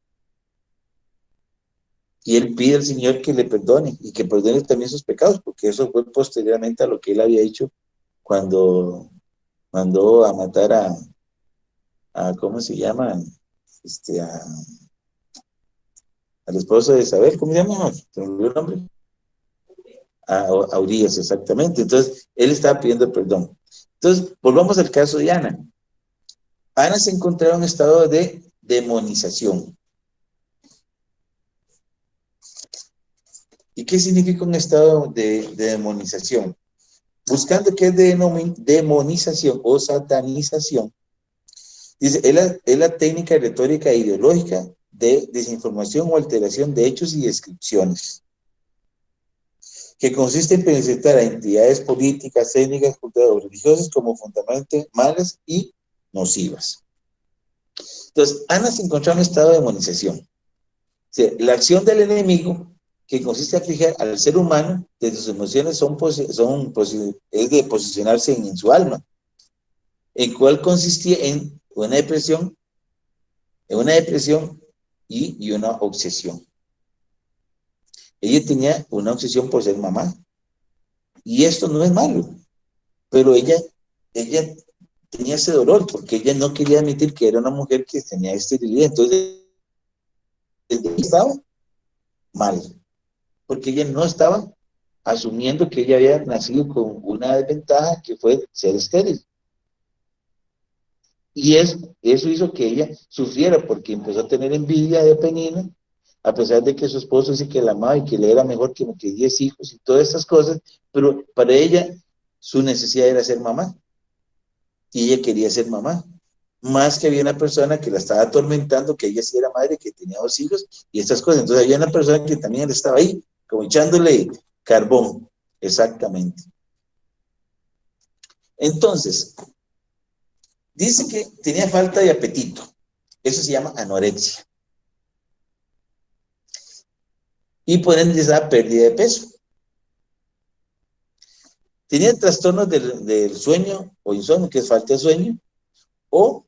Y él pide al Señor que le perdone y que perdone también sus pecados, porque eso fue posteriormente a lo que él había hecho cuando mandó a matar a ¿cómo se llama? Al esposo de Isabel, ¿cómo se llama? ¿Se me olvidó el nombre? A Urias, exactamente. Entonces, él estaba pidiendo perdón. Entonces, volvamos al caso de Ana. Ana se encontraba en un estado de demonización. ¿Y qué significa un estado de demonización? Buscando qué es demonización o satanización. Dice, es la técnica retórica e ideológica de desinformación o alteración de hechos y descripciones, que consiste en presentar a entidades políticas, étnicas, culturales o religiosas como fundamentalmente malas y nocivas. Entonces, Ana se encontraba en un estado de demonización. O sea, la acción del enemigo, que consiste en afligir al ser humano, desde sus emociones es de posicionarse en su alma, en cual consistía en una depresión y una obsesión. Ella tenía una obsesión por ser mamá, y esto no es malo, pero ella tenía ese dolor, porque ella no quería admitir que era una mujer que tenía esterilidad, entonces desde ahí estaba mal, porque ella no estaba asumiendo que ella había nacido con una desventaja que fue ser estéril. Y eso hizo que ella sufriera, porque empezó a tener envidia de Penina, a pesar de que su esposo dice que la amaba y que le era mejor que 10 hijos y todas estas cosas, pero para ella su necesidad era ser mamá, y ella quería ser mamá, más que había una persona que la estaba atormentando, que ella sí era madre, que tenía 2 hijos y estas cosas. Entonces había una persona que también estaba ahí, como echándole carbón, exactamente. Entonces, dice que tenía falta de apetito, eso se llama anorexia. Y por ende esa pérdida de peso. Tenía trastornos del sueño o insomnio, que es falta de sueño, o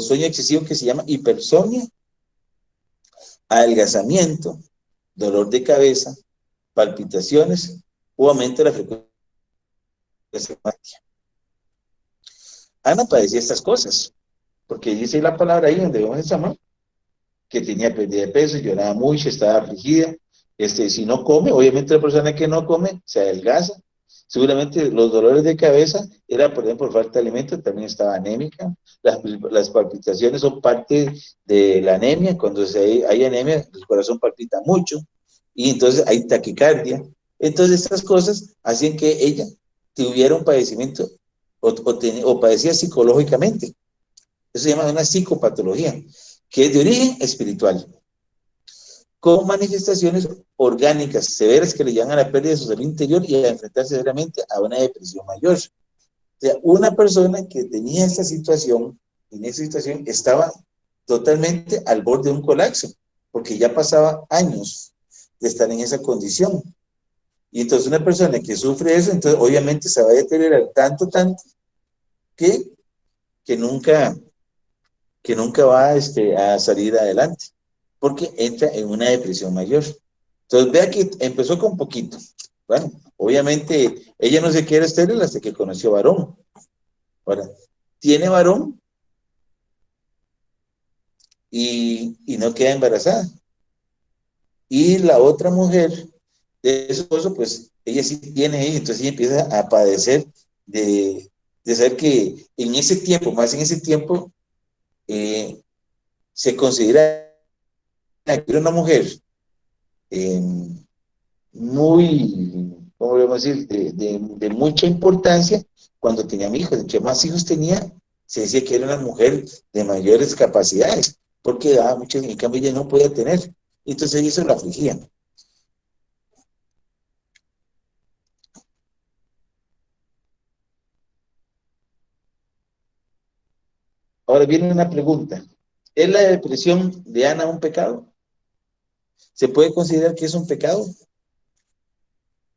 sueño excesivo, que se llama hipersomnia, adelgazamiento, dolor de cabeza, palpitaciones o aumento de la frecuencia cardíaca. Ana padecía estas cosas, porque dice la palabra ahí donde vemos esa mano, que tenía pérdida de peso, lloraba mucho, estaba afligida. Si no come, obviamente la persona que no come se adelgaza. Seguramente los dolores de cabeza era, por ejemplo, por falta de alimento, también estaba anémica. Las palpitaciones son parte de la anemia. Cuando hay anemia, el corazón palpita mucho y entonces hay taquicardia. Entonces estas cosas hacían que ella tuviera un padecimiento o padecía psicológicamente. Eso se llama una psicopatología, que es de origen espiritual, con manifestaciones orgánicas severas que le llevan a la pérdida de su salud interior y a enfrentarse severamente a una depresión mayor. O sea, una persona que tenía esta situación, en esa situación, estaba totalmente al borde de un colapso, porque ya pasaba años de estar en esa condición. Y entonces una persona que sufre eso, entonces obviamente se va a deteriorar tanto, que nunca va a salir adelante, porque entra en una depresión mayor. Entonces vea que empezó con poquito. Bueno, obviamente ella no se quiere estéril hasta que conoció varón. Ahora, tiene varón y no queda embarazada. Y la otra mujer de su esposo, pues ella sí tiene, entonces ella empieza a padecer de saber que en ese tiempo, se considera que era una mujer muy, ¿cómo podemos decir?, de mucha importancia, cuando tenía hijos. Entre más hijos tenía, se decía que era una mujer de mayores capacidades, porque daba mucho, en cambio ella no podía tener. Entonces eso la afligía. Ahora viene una pregunta. ¿Es la depresión de Ana un pecado? ¿Se puede considerar que es un pecado?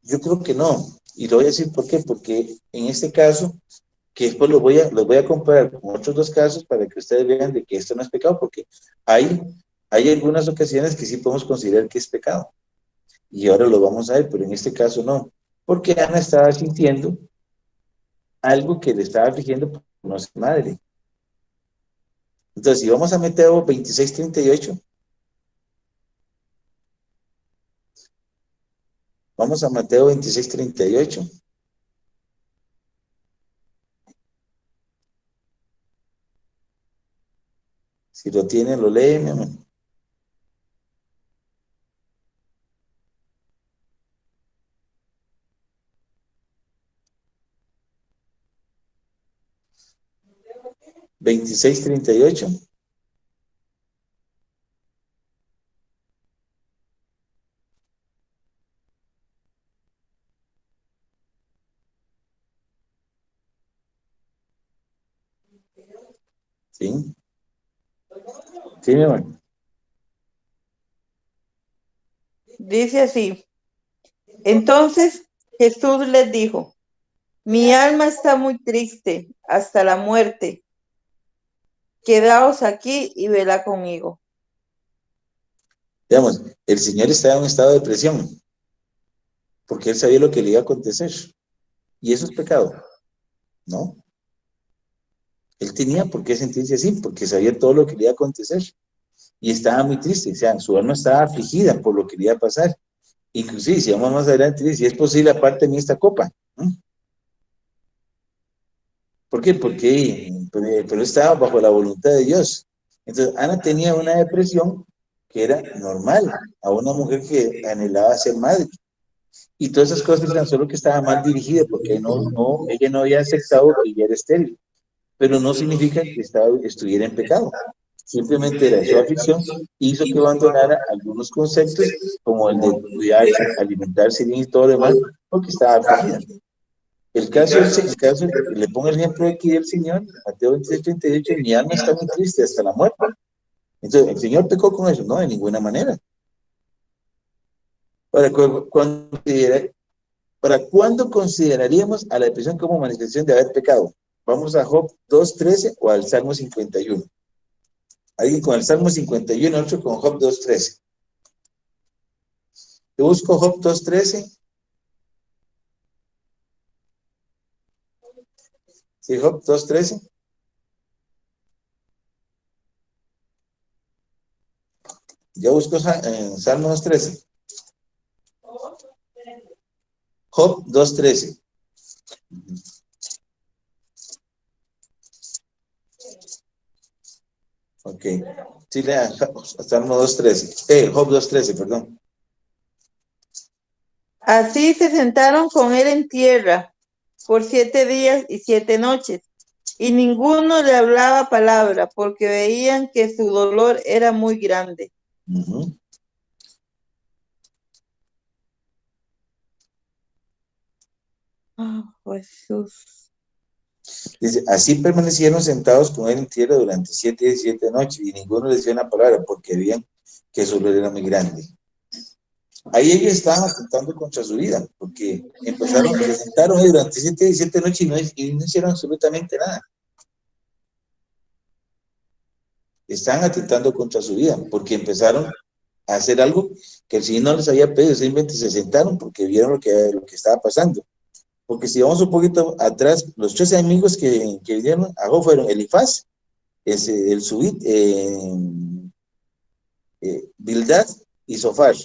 Yo creo que no. Y lo voy a decir por qué. Porque en este caso, que después los voy a comparar con otros dos casos para que ustedes vean de que esto no es pecado, porque hay algunas ocasiones que sí podemos considerar que es pecado. Y ahora lo vamos a ver, pero en este caso no. Porque Ana estaba sintiendo algo que le estaba afligiendo por no ser madre. Entonces, si vamos a Mateo 26:38, vamos a Mateo 26:38. Si lo tienen, lo leen, mi amor. ¿26:38? ¿Sí? Sí, mi amor. Dice así: entonces Jesús les dijo: mi alma está muy triste hasta la muerte. Quedaos aquí y velad conmigo. Digamos, el Señor estaba en un estado de depresión, porque Él sabía lo que le iba a acontecer. Y eso es pecado, ¿no? Él tenía por qué sentirse así, porque sabía todo lo que le iba a acontecer. Y estaba muy triste, o sea, su alma estaba afligida por lo que le iba a pasar. Inclusive, si vamos más adelante, dice, si es posible, aparte de mí esta copa. ¿No? ¿Por qué? Porque pero estaba bajo la voluntad de Dios. Entonces, Ana tenía una depresión que era normal a una mujer que anhelaba ser madre. Y todas esas cosas eran solo que estaba mal dirigida, porque ella no había aceptado que ella era estéril. Pero no significa que estuviera en pecado. Simplemente era su aflicción, hizo que abandonara algunos conceptos, como el de cuidarse, alimentarse bien y todo lo demás, porque estaba afligida. El caso, le pongo el ejemplo aquí del Señor, Mateo 26:38, mi alma está muy triste hasta la muerte. Entonces, ¿el Señor pecó con eso? No, de ninguna manera. ¿Para cuándo consideraríamos a la depresión como manifestación de haber pecado? ¿Vamos a Job 2:13 o al Salmo 51? Alguien con el Salmo 51, otro con Job 2:13. Yo busco Job 2:13. Sí, Job 2:13. Ya busco Salmo 2:13. Job 2:13. Ok. Sí, lea Salmo 2:13. Job 2:13, perdón. Así se sentaron con él en tierra por 7 días y 7 noches, y ninguno le hablaba palabra, porque veían que su dolor era muy grande. Jesús. Dice, así permanecieron sentados con él en tierra durante 7 días y 7 noches, y ninguno les dio una palabra, porque veían que su dolor era muy grande. Ahí ellos estaban atentando contra su vida, porque se sentaron ahí durante 7 días y 7 noches y no hicieron absolutamente nada. Están atentando contra su vida, porque empezaron a hacer algo que el Señor no les había pedido, simplemente se sentaron porque vieron lo que estaba pasando. Porque si vamos un poquito atrás, los 3 amigos que vinieron a Job fueron Elifaz, el Subit, Bildad y Sofar.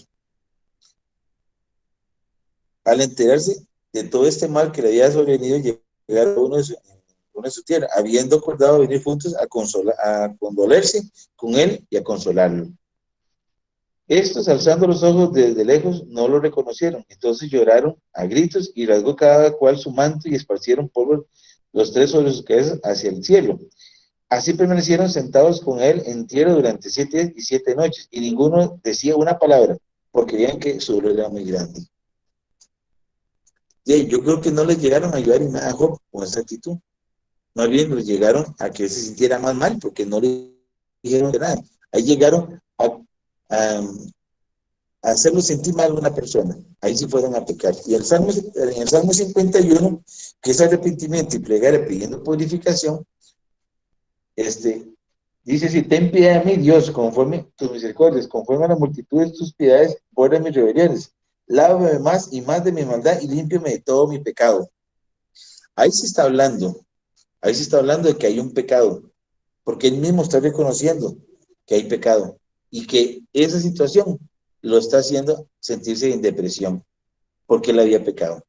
Al enterarse de todo este mal que le había sobrevenido, llegaron a uno de su tierra, habiendo acordado venir juntos a condolerse con él y a consolarlo. Estos, alzando los ojos desde lejos, no lo reconocieron. Entonces lloraron a gritos y rasgó cada cual su manto y esparcieron polvo los tres sobre sus cabezas hacia el cielo. Así permanecieron sentados con él en tierra durante 7 días y 7 noches, y ninguno decía una palabra, porque veían que su dolor era muy grande. Y yo creo que no les llegaron a ayudar en nada a Job con esa actitud. Más bien les llegaron a que se sintiera más mal, porque no le dijeron de nada. Ahí llegaron a hacerlo sentir mal a una persona. Ahí sí fueron a pecar. Y en el Salmo 51, que es arrepentimiento y plegaria pidiendo purificación, dice así: ten piedad de mí, Dios, conforme tus misericordias, conforme a la multitud de tus piedades, borra mis rebeliones. Lávame más y más de mi maldad y límpiame de todo mi pecado. Ahí sí está hablando de que hay un pecado, porque él mismo está reconociendo que hay pecado y que esa situación lo está haciendo sentirse en depresión, porque él había pecado.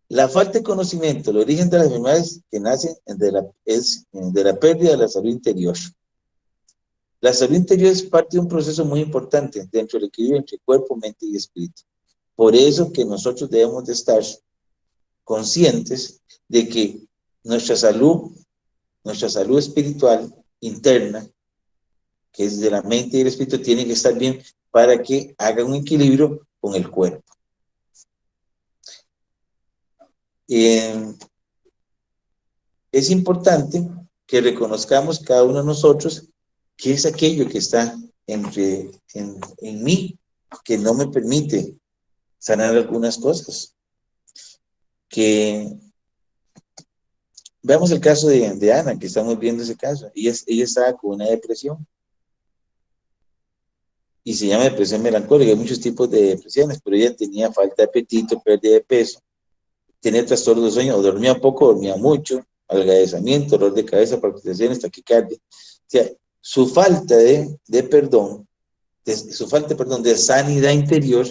La falta de conocimiento, el origen de las enfermedades que nacen es de la pérdida de la salud interior. La salud interior es parte de un proceso muy importante dentro del equilibrio entre cuerpo, mente y espíritu. Por eso que nosotros debemos de estar conscientes de que nuestra salud espiritual interna, que es de la mente y el espíritu, tiene que estar bien para que haga un equilibrio con el cuerpo. Es importante que reconozcamos cada uno de nosotros qué es aquello que está en mí, que no me permite sanar algunas cosas. Que veamos el caso de Ana, que estamos viendo ese caso. Ella estaba con una depresión. Y se llama depresión melancólica. Hay muchos tipos de depresiones, pero ella tenía falta de apetito, pérdida de peso, tenía trastornos de sueño, o dormía poco, dormía mucho, algazamiento, dolor de cabeza, palpitaciones, taquicardia. O sea, su falta de sanidad interior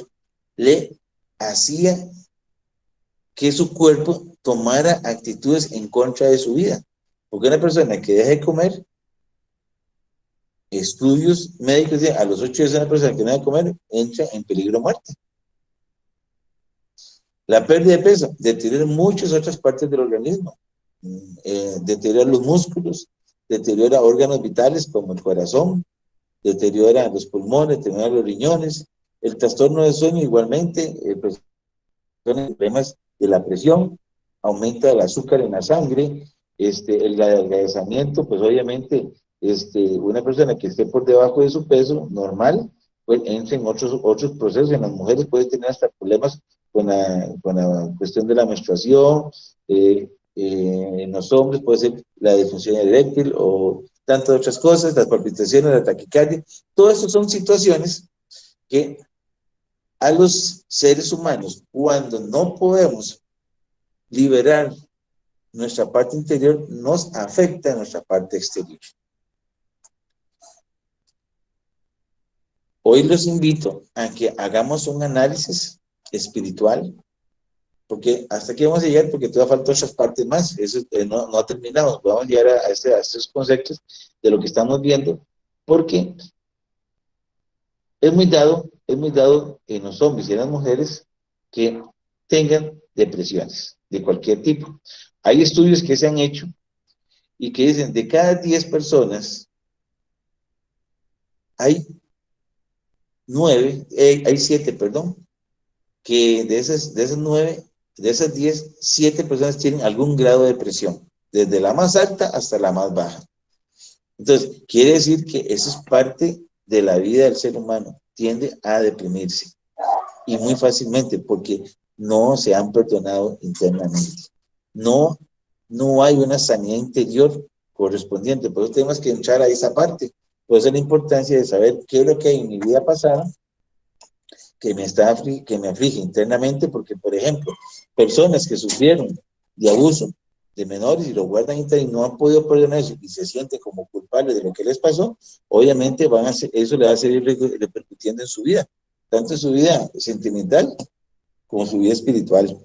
le hacía que su cuerpo tomara actitudes en contra de su vida. Porque una persona que deja de comer, estudios médicos dicen, a los 8 días una persona que no deja de comer entra en peligro de muerte. La pérdida de peso deteriora muchas otras partes del organismo. Deteriora los músculos, deteriora órganos vitales como el corazón, deteriora los pulmones, deteriora los riñones. El trastorno de sueño igualmente, problemas de la presión, aumenta el azúcar en la sangre, el adelgazamiento, pues obviamente una persona que esté por debajo de su peso normal, pues entra en otros procesos. En las mujeres puede tener hasta problemas con la cuestión de la menstruación, en los hombres puede ser la disfunción eréctil o tantas otras cosas, las palpitaciones, la taquicardia. Todo esto son situaciones que a los seres humanos, cuando no podemos liberar nuestra parte interior, nos afecta nuestra parte exterior. Hoy los invito a que hagamos un análisis espiritual, porque hasta aquí vamos a llegar, porque todavía faltan otras partes más. Eso no ha terminado. Vamos a llegar a estos conceptos de lo que estamos viendo, porque es muy dado en los hombres y en las mujeres que tengan depresiones de cualquier tipo. Hay estudios que se han hecho y que dicen, de cada 10 personas, hay 7, que de esas 9, de esas 10, 7 personas tienen algún grado de depresión, desde la más alta hasta la más baja. Entonces, quiere decir que eso es parte de la vida del ser humano, tiende a deprimirse, y muy fácilmente, porque no se han perdonado internamente. No hay una sanidad interior correspondiente, por eso tenemos que entrar a esa parte. Por eso la importancia de saber qué es lo que hay en mi vida pasada que me aflige internamente, porque, por ejemplo, personas que sufrieron de abuso de menores y lo guardan interno y no han podido perdonar eso y se sienten como culpables de lo que les pasó, obviamente eso le va a seguir repercutiendo en su vida, tanto en su vida sentimental como en su vida espiritual,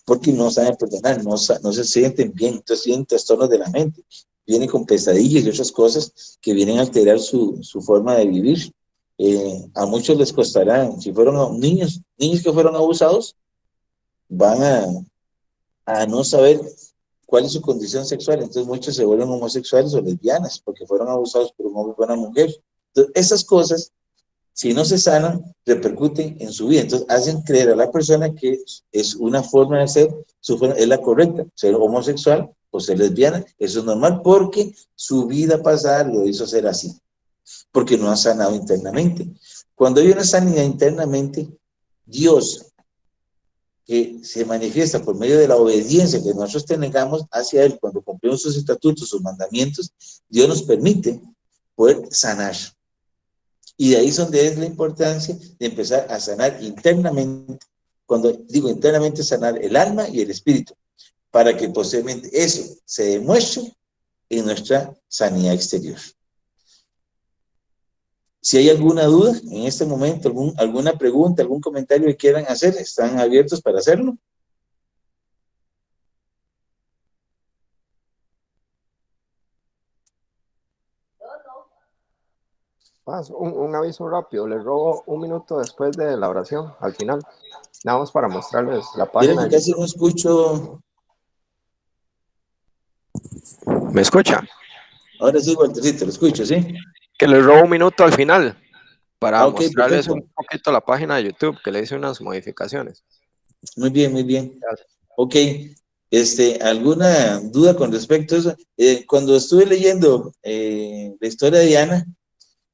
porque no saben perdonar, no se sienten bien, entonces tienen trastornos de la mente. viene con pesadillas y otras cosas que vienen a alterar su forma de vivir. A muchos les costará, si fueron niños que fueron abusados, van a no saber cuál es su condición sexual, entonces muchos se vuelven homosexuales o lesbianas porque fueron abusados por un hombre o una mujer. Entonces, esas cosas, si no se sanan, repercuten en su vida. Entonces, hacen creer a la persona que es una forma de ser, es la correcta, ser homosexual o ser lesbiana, eso es normal porque su vida pasada lo hizo ser así, porque no ha sanado internamente. Cuando hay una sanidad internamente, Dios, que se manifiesta por medio de la obediencia que nosotros tengamos hacia Él cuando cumplimos sus estatutos, sus mandamientos, Dios nos permite poder sanar. Y de ahí es donde es la importancia de empezar a sanar internamente. Cuando digo internamente, sanar el alma y el espíritu, para que posiblemente eso se demuestre en nuestra sanidad exterior. Si hay alguna duda en este momento, alguna pregunta, algún comentario que quieran hacer, están abiertos para hacerlo. Paz, un aviso rápido, les robo un minuto después de la oración, al final, nada más para mostrarles la Miren página. que casi no escucho. ¿Me escucha? Ahora sí, Waltercito, lo escucho, ¿sí? Que les robo un minuto al final para Ok, mostrarles perfecto. un poquito la página de YouTube, que le hice unas modificaciones. Muy bien, muy bien. Gracias. Ok, ¿alguna duda con respecto a eso? Cuando estuve leyendo la historia de Diana,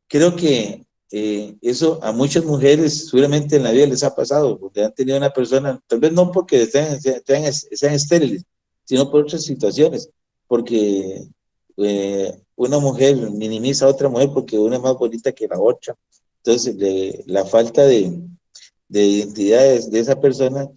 creo que eso a muchas mujeres seguramente en la vida les ha pasado, porque han tenido una persona, tal vez no porque sean estériles, sino por otras situaciones, porque una mujer minimiza a otra mujer porque una es más bonita que la otra. Entonces, la falta de identidades de esa persona,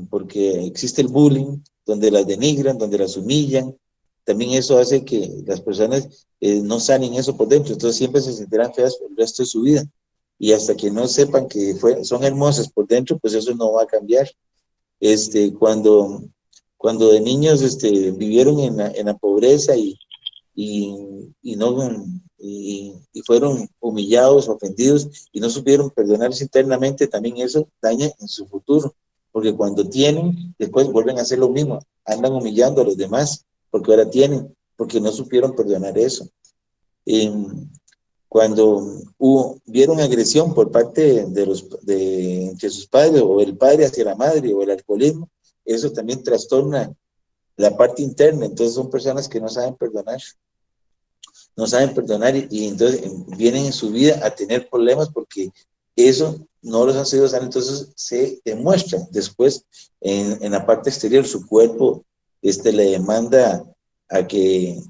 porque existe el bullying, donde las denigran, donde las humillan, también eso hace que las personas no sanen eso por dentro, entonces siempre se sentirán feas por el resto de su vida. Y hasta que no sepan que son hermosas por dentro, pues eso no va a cambiar. Cuando, cuando de niños vivieron en la pobreza y, no, y fueron humillados, ofendidos y no supieron perdonarse internamente, también eso daña en su futuro, porque cuando tienen, después vuelven a hacer lo mismo, andan humillando a los demás, porque ahora tienen, porque no supieron perdonar eso. Cuando vieron agresión por parte entre sus padres, o el padre hacia la madre, o el alcoholismo, eso también trastorna la parte interna, entonces son personas que no saben perdonar y entonces vienen en su vida a tener problemas porque eso no los han sido sanos, entonces se demuestra después en la parte exterior, su cuerpo le demanda a que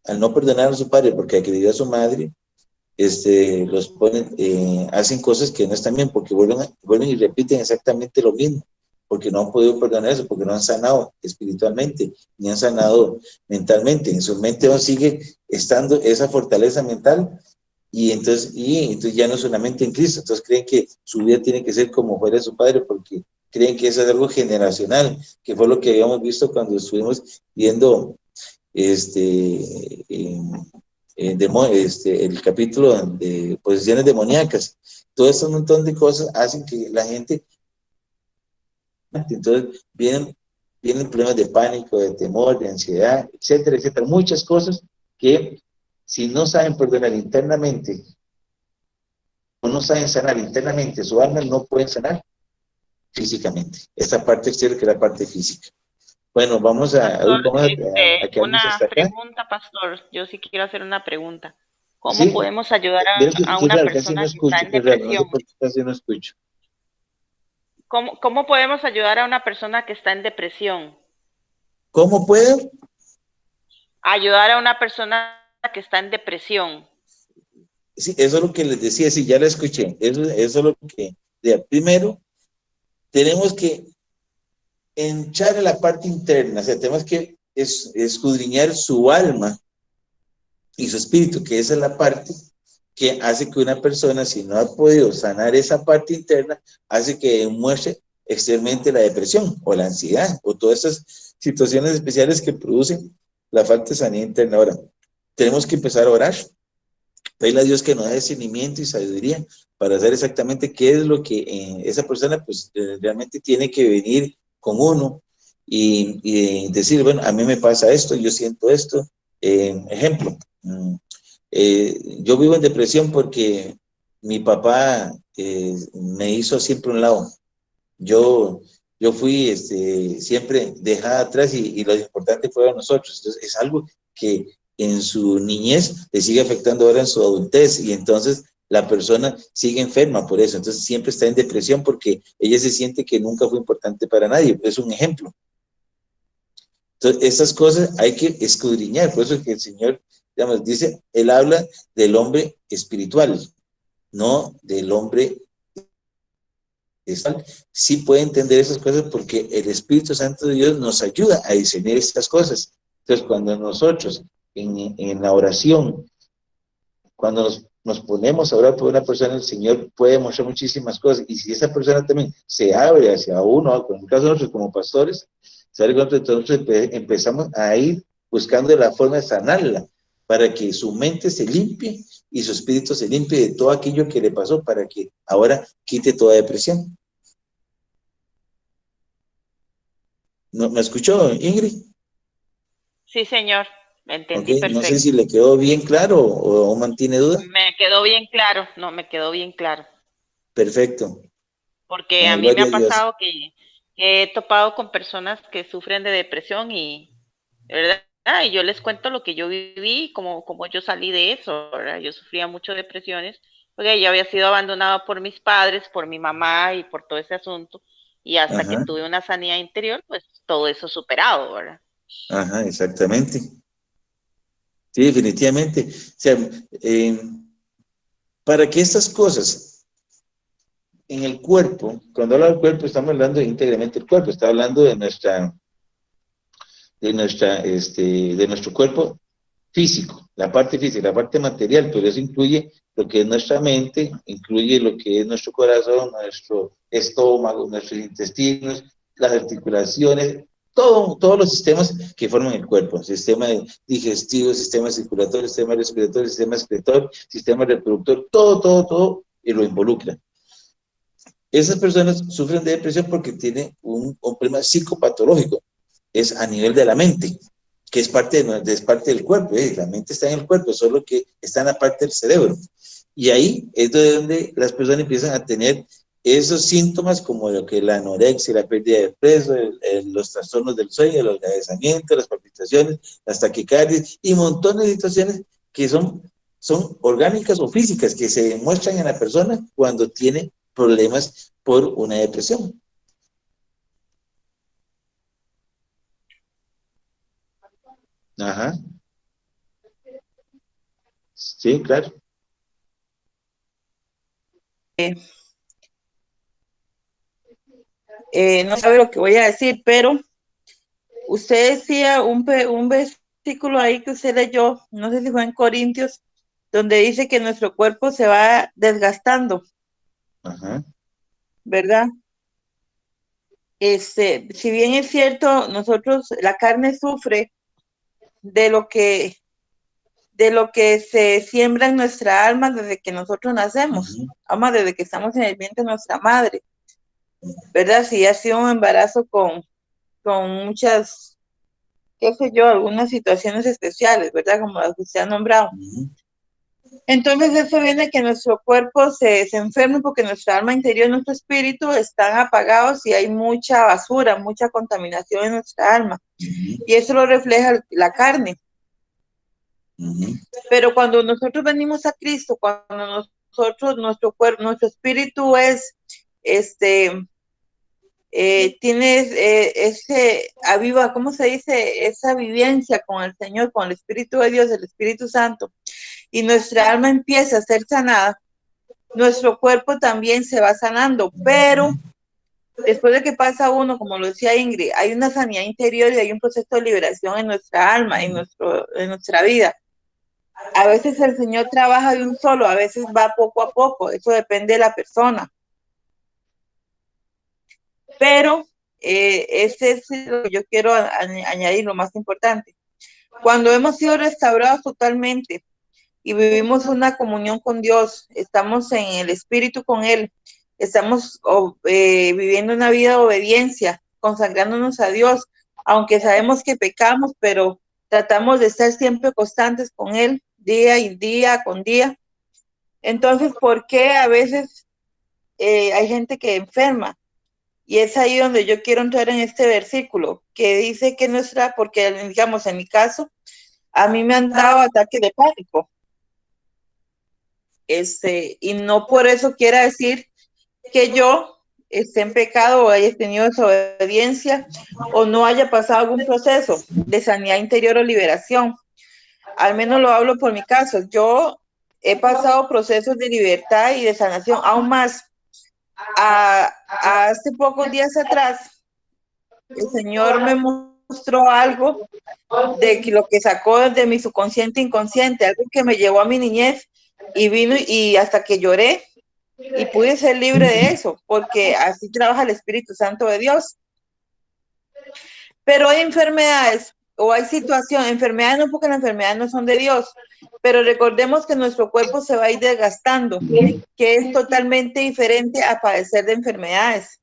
al no perdonar a su padre porque agredió a su madre, los ponen, hacen cosas que no están bien porque vuelven y repiten exactamente lo mismo, porque no han podido perdonar eso, porque no han sanado espiritualmente, ni han sanado mentalmente. En su mente aún sigue estando esa fortaleza mental y entonces ya no es una mente en Cristo, entonces creen que su vida tiene que ser como fuera su padre, porque creen que eso es algo generacional, que fue lo que habíamos visto cuando estuvimos viendo el capítulo de posesiones demoníacas. Todo ese montón de cosas hacen que la gente, entonces vienen problemas de pánico, de temor, de ansiedad, etcétera, etcétera, muchas cosas que si no saben perdonar internamente o no saben sanar internamente su alma, no pueden sanar físicamente. Esta parte exterior que es la parte física. Bueno, vamos a quedarnos una hasta acá. pregunta, pastor. Yo sí quiero hacer una pregunta. ¿Cómo Sí, podemos ayudar a qué una raro, casi no persona que está escucho, en qué raro, no sé depresión? por qué casi no escucho. ¿Cómo podemos ayudar a una persona que está en depresión? ¿Cómo puedo? Ayudar a una persona que está en depresión. Sí, eso es lo que les decía, sí, ya lo escuché. Eso es lo que, primero, tenemos que entrar a la parte interna, o sea, tenemos que escudriñar su alma y su espíritu, que esa es la parte que hace que una persona, si no ha podido sanar esa parte interna, hace que muestre externamente la depresión o la ansiedad o todas esas situaciones especiales que producen la falta de sanidad interna. Ahora, tenemos que empezar a orar, pedirle a Dios que nos dé discernimiento y sabiduría para saber exactamente qué es lo que esa persona pues realmente tiene que venir con uno y decir, bueno, a mí me pasa esto, yo siento esto. Ejemplo, yo vivo en depresión porque mi papá me hizo siempre un lado. Yo fui siempre dejada atrás y lo importante fue a nosotros. Entonces, es algo que en su niñez le sigue afectando ahora en su adultez y entonces la persona sigue enferma por eso. Entonces, siempre está en depresión porque ella se siente que nunca fue importante para nadie. Es un ejemplo. Entonces, esas cosas hay que escudriñar. Por eso es que el Señor, digamos, dice, Él habla del hombre espiritual, no del hombre sí puede entender esas cosas porque el Espíritu Santo de Dios nos ayuda a discernir estas cosas. Entonces, cuando nosotros en la oración, cuando nos ponemos a orar por una persona, el Señor puede mostrar muchísimas cosas. Y si esa persona también se abre hacia uno, en el caso de nosotros como pastores, entonces empezamos a ir buscando la forma de sanarla para que su mente se limpie y su espíritu se limpie de todo aquello que le pasó para que ahora quite toda depresión. ¿No, ¿me escuchó, Ingrid? Sí, señor, me entendí Okay. perfecto. No sé si le quedó bien claro o mantiene duda. Me quedó bien claro, no, me quedó bien claro. Perfecto. Porque a mí me Gloria ha a Dios. pasado que he topado con personas que sufren de depresión y, ¿verdad? Y yo les cuento lo que yo viví, como yo salí de eso, ¿verdad? Yo sufría mucho depresiones, porque yo había sido abandonada por mis padres, por mi mamá y por todo ese asunto, y hasta que Ajá, tuve una sanidad interior, pues todo eso superado, ¿verdad? ajá, exactamente. Sí, definitivamente. O sea, para que estas cosas en el cuerpo, cuando habla del cuerpo, estamos hablando íntegramente del cuerpo, está hablando de de nuestro cuerpo físico, la parte física, la parte material, pero eso incluye lo que es nuestra mente, incluye lo que es nuestro corazón, nuestro estómago, nuestros intestinos, las articulaciones, todos los sistemas que forman el cuerpo, sistema digestivo, sistema circulatorio, sistema respiratorio, sistema excretor, sistema reproductor, todo, y lo involucra. Esas personas sufren de depresión porque tienen un problema psicopatológico, es a nivel de la mente, que es parte del cuerpo, la mente está en el cuerpo, solo que está en la parte del cerebro. Y ahí es donde las personas empiezan a tener esos síntomas como lo que es la anorexia, la pérdida de peso, los trastornos del sueño, el holgazamiento, las palpitaciones, las taquicardias y montones de situaciones que son orgánicas o físicas que se demuestran en la persona cuando tiene problemas por una depresión. Ajá. Sí, claro. No sabe lo que voy a decir, pero usted decía un versículo ahí que usted leyó, no sé si fue en Corintios, donde dice que nuestro cuerpo se va desgastando, Ajá. ¿verdad? Si bien es cierto, nosotros, la carne sufre de lo que se siembra en nuestra alma desde que nosotros nacemos, ama desde que estamos en el vientre de nuestra madre, ¿verdad? Si ha sido un embarazo con muchas, qué sé yo, algunas situaciones especiales, ¿verdad? Como las que usted ha nombrado. Entonces eso viene que nuestro cuerpo se enferme porque nuestra alma interior y nuestro espíritu están apagados y hay mucha basura, mucha contaminación en nuestra alma. Y eso lo refleja la carne. Pero cuando nosotros venimos a Cristo, cuando nosotros, nuestro cuerpo, nuestro espíritu es, tiene aviva, ¿cómo se dice? Esa vivencia con el Señor, con el Espíritu de Dios, el Espíritu Santo, y nuestra alma empieza a ser sanada, nuestro cuerpo también se va sanando, pero después de que pasa uno, como lo decía Ingrid, hay una sanidad interior y hay un proceso de liberación en nuestra alma, en nuestra vida. A veces el Señor trabaja de un solo, a veces va poco a poco, eso depende de la persona. Pero ese es lo que yo quiero añadir, lo más importante. Cuando hemos sido restaurados totalmente y vivimos una comunión con Dios, estamos en el Espíritu con Él, estamos viviendo una vida de obediencia, consagrándonos a Dios, aunque sabemos que pecamos, pero tratamos de estar siempre constantes con Él, día y día con día. Entonces, ¿por qué a veces hay gente que enferma? Y es ahí donde yo quiero entrar en este versículo, que dice que porque digamos, en mi caso, a mí me han dado ataques de pánico. Y no por eso quiera decir que yo esté en pecado o haya tenido desobediencia o no haya pasado algún proceso de sanidad interior o liberación. Al menos lo hablo por mi caso. Yo he pasado procesos de libertad y de sanación, aún más. Hace pocos días atrás, el Señor me mostró algo de lo que sacó de mi subconsciente inconsciente, algo que me llevó a mi niñez y vino y hasta que lloré y pude ser libre de eso, porque así trabaja el Espíritu Santo de Dios. Pero hay enfermedades o hay enfermedades no, porque las enfermedades no son de Dios, pero recordemos que nuestro cuerpo se va a ir desgastando, que es totalmente diferente a padecer de enfermedades,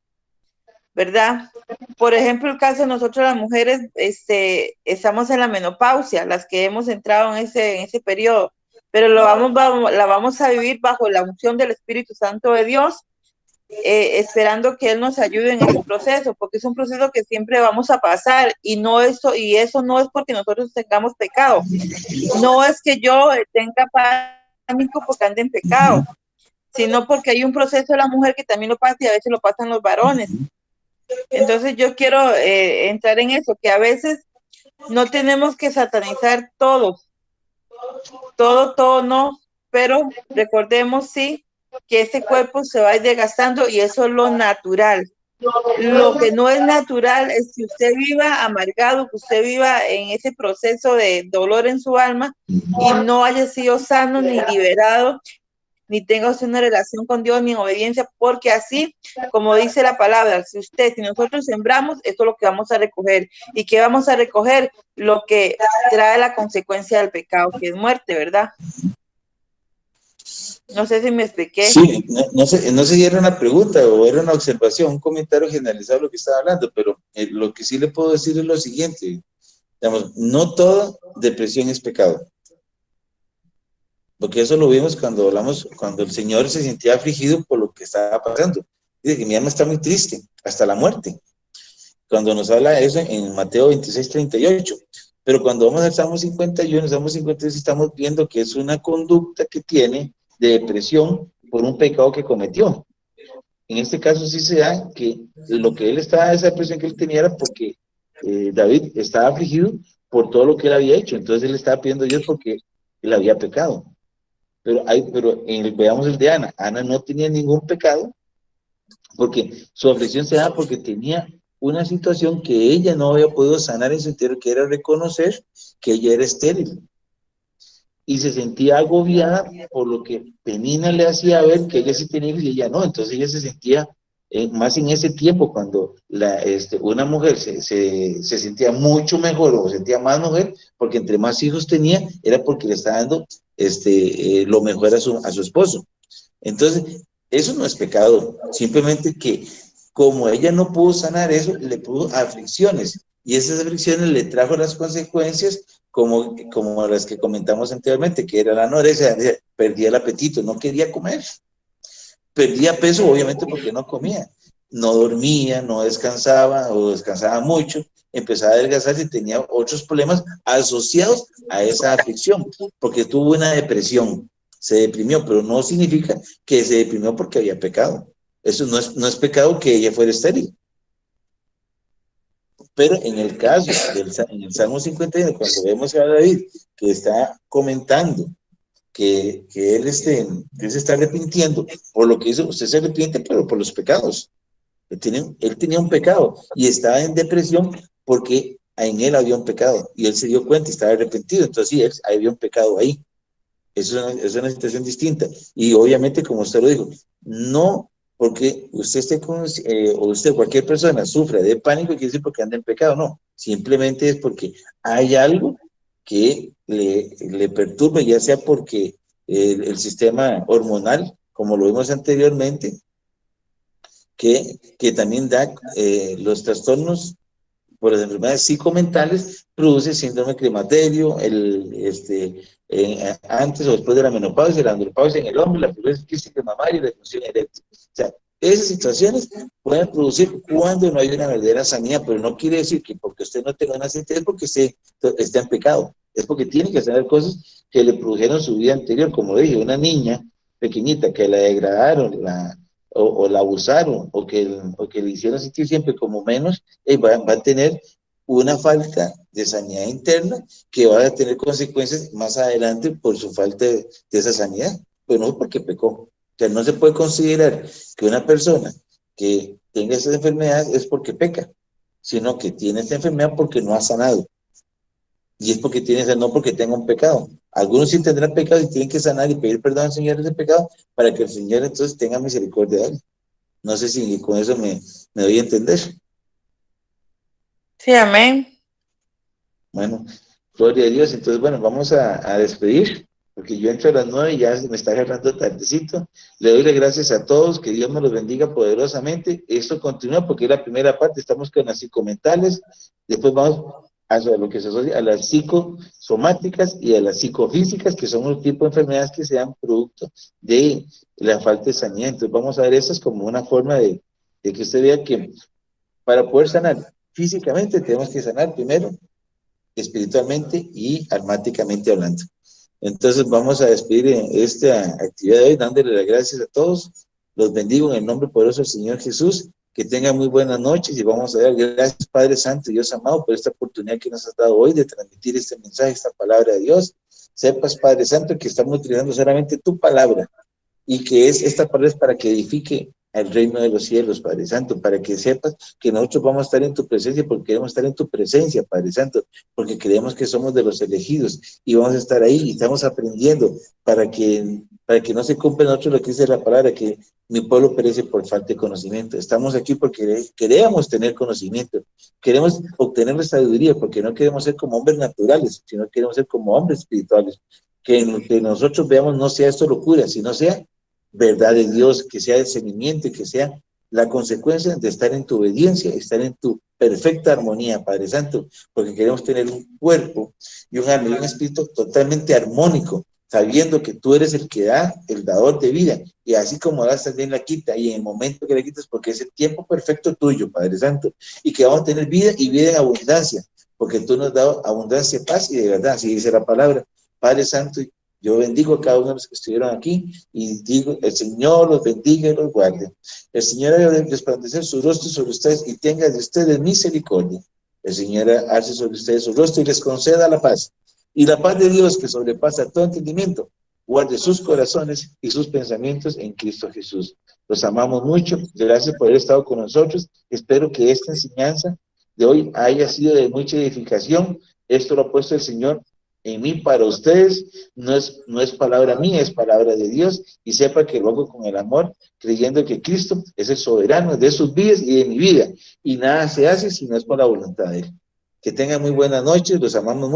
¿verdad? Por ejemplo, el caso de nosotros las mujeres, estamos en la menopausia, las que hemos entrado en ese periodo, pero la vamos a vivir bajo la unción del Espíritu Santo de Dios, esperando que Él nos ayude en ese proceso, porque es un proceso que siempre vamos a pasar, y eso no es porque nosotros tengamos pecado, no es que yo tenga pánico porque ande en pecado, sino porque hay un proceso de la mujer que también lo pasa y a veces lo pasan los varones. Entonces yo quiero entrar en eso, que a veces no tenemos que satanizar todo no, pero recordemos sí que este cuerpo se va a ir desgastando y eso es lo natural. Lo que no es natural es que usted viva amargado, que usted viva en ese proceso de dolor en su alma y no haya sido sano ni liberado, ni tenga usted una relación con Dios ni en obediencia, porque así, como dice la palabra, si nosotros sembramos, esto es lo que vamos a recoger. ¿Y qué vamos a recoger? Lo que trae la consecuencia del pecado, que es muerte, ¿verdad? No sé si me expliqué. Sí, no sé si era una pregunta o era una observación, un comentario generalizado de lo que estaba hablando, pero lo que sí le puedo decir es lo siguiente, digamos, no toda depresión es pecado. Porque eso lo vimos cuando el Señor se sentía afligido por lo que estaba pasando. Dice que mi alma está muy triste, hasta la muerte. Cuando nos habla de eso en Mateo 26:38. Pero cuando vamos al Salmo 51, Salmo 52, estamos viendo que es una conducta que tiene de depresión por un pecado que cometió. En este caso sí se da que esa depresión que él tenía era porque David estaba afligido por todo lo que él había hecho. Entonces él estaba pidiendo a Dios porque él había pecado. Pero veamos el de Ana. Ana no tenía ningún pecado, porque su aflicción se da porque tenía una situación que ella no había podido sanar en su interior, que era reconocer que ella era estéril. Y se sentía agobiada por lo que Penina le hacía ver que ella sí tenía hijos y ella no. Entonces ella se sentía, más en ese tiempo, cuando una mujer se sentía mucho mejor o se sentía más mujer, porque entre más hijos tenía, era porque le estaba dando lo mejor a su esposo. Entonces, eso no es pecado, simplemente que como ella no pudo sanar eso, le pudo aflicciones, y esas aflicciones le trajo las consecuencias como las que comentamos anteriormente, que era la anorexia, perdía el apetito, no quería comer, perdía peso obviamente porque no comía, no dormía, no descansaba o descansaba mucho, empezaba a adelgazarse y tenía otros problemas asociados a esa aflicción, porque tuvo una depresión, se deprimió, pero no significa que se deprimió porque había pecado. Eso no es pecado que ella fuera estéril. Pero en el caso en el Salmo 51, cuando vemos a David que está comentando que él se está arrepintiendo por lo que hizo, usted se arrepiente, pero por los pecados. Él tenía un pecado y estaba en depresión porque en él había un pecado y él se dio cuenta y estaba arrepentido. Entonces sí, había un pecado ahí. Eso es una situación distinta. Y obviamente, como usted lo dijo, no porque usted esté o usted, cualquier persona, sufra de pánico, quiere decir porque anda en pecado. No, simplemente es porque hay algo que le perturbe, ya sea porque el sistema hormonal, como lo vimos anteriormente, que también da los trastornos por las enfermedades psicomentales, produce síndrome climaterio, antes o después de la menopausia, la andropausia en el hombre, la fibrosis quística mamaria y la disfunción eréctil. O sea, esas situaciones pueden producir cuando no hay una verdadera sanidad, pero no quiere decir que porque usted no tenga una sentencia es porque usted está en pecado, es porque tiene que saber cosas que le produjeron su vida anterior, como dije, una niña pequeñita que la degradaron, o la abusaron, o que le hicieron sentir siempre como menos, va a tener una falta de sanidad interna que va a tener consecuencias más adelante por su falta de esa sanidad, pero no porque pecó. O sea, no se puede considerar que una persona que tenga esas enfermedades es porque peca, sino que tiene esta enfermedad porque no ha sanado. Y es porque tiene, no porque tenga un pecado. Algunos sí tendrán pecado y tienen que sanar y pedir perdón al Señor de ese pecado para que el Señor entonces tenga misericordia de él. No sé si con eso me doy a entender. Sí, amén. Bueno, gloria a Dios. Entonces, bueno, vamos a despedir, porque yo entro a las 9 y ya me está agarrando tardecito. Le doy las gracias a todos, que Dios me los bendiga poderosamente. Esto continúa porque es la primera parte, estamos con las psicomentales, después vamos a lo que se asocia a las psicosomáticas y a las psicofísicas, que son un tipo de enfermedades que se dan producto de la falta de sanidad. Entonces vamos a ver esas como una forma de que usted vea que para poder sanar físicamente tenemos que sanar primero espiritualmente y almáticamente hablando. Entonces vamos a despedir esta actividad de hoy dándole las gracias a todos. Los bendigo en el nombre poderoso del Señor Jesús. Que tengan muy buenas noches y vamos a dar gracias, Padre Santo y Dios amado, por esta oportunidad que nos has dado hoy de transmitir este mensaje, esta palabra de Dios. Sepas, Padre Santo, que estamos utilizando solamente tu palabra y que esta palabra es para que edifique al reino de los cielos, Padre Santo, para que sepas que nosotros vamos a estar en tu presencia porque queremos estar en tu presencia, Padre Santo, porque creemos que somos de los elegidos y vamos a estar ahí y estamos aprendiendo para que no se cumpla en nosotros lo que dice la palabra, que mi pueblo perece por falta de conocimiento. Estamos aquí porque queremos tener conocimiento, queremos obtener la sabiduría, porque no queremos ser como hombres naturales, sino queremos ser como hombres espirituales. Que en lo que nosotros veamos no sea esto locura, sino sea verdad de Dios, que sea discernimiento y que sea la consecuencia de estar en tu obediencia, estar en tu perfecta armonía, Padre Santo, porque queremos tener un cuerpo y un alma y un espíritu totalmente armónico, sabiendo que tú eres el que da, el dador de vida, y así como das también la quita, y en el momento que la quitas, porque es el tiempo perfecto tuyo, Padre Santo, y que vamos a tener vida y vida en abundancia, porque tú nos has dado abundancia, paz y de verdad, así dice la palabra. Padre Santo, yo bendigo a cada uno de los que estuvieron aquí y digo, el Señor los bendiga y los guarde. El Señor haga resplandecer su rostro sobre ustedes y tenga de ustedes misericordia. El Señor hace sobre ustedes su rostro y les conceda la paz. Y la paz de Dios, que sobrepasa todo entendimiento, guarde sus corazones y sus pensamientos en Cristo Jesús. Los amamos mucho. Gracias por haber estado con nosotros. Espero que esta enseñanza de hoy haya sido de mucha edificación. Esto lo ha puesto el Señor en mí para ustedes, no es palabra mía, es palabra de Dios, y sepa que lo hago con el amor, creyendo que Cristo es el soberano de sus vidas y de mi vida, y nada se hace si no es por la voluntad de Él. Que tengan muy buenas noches, los amamos mucho.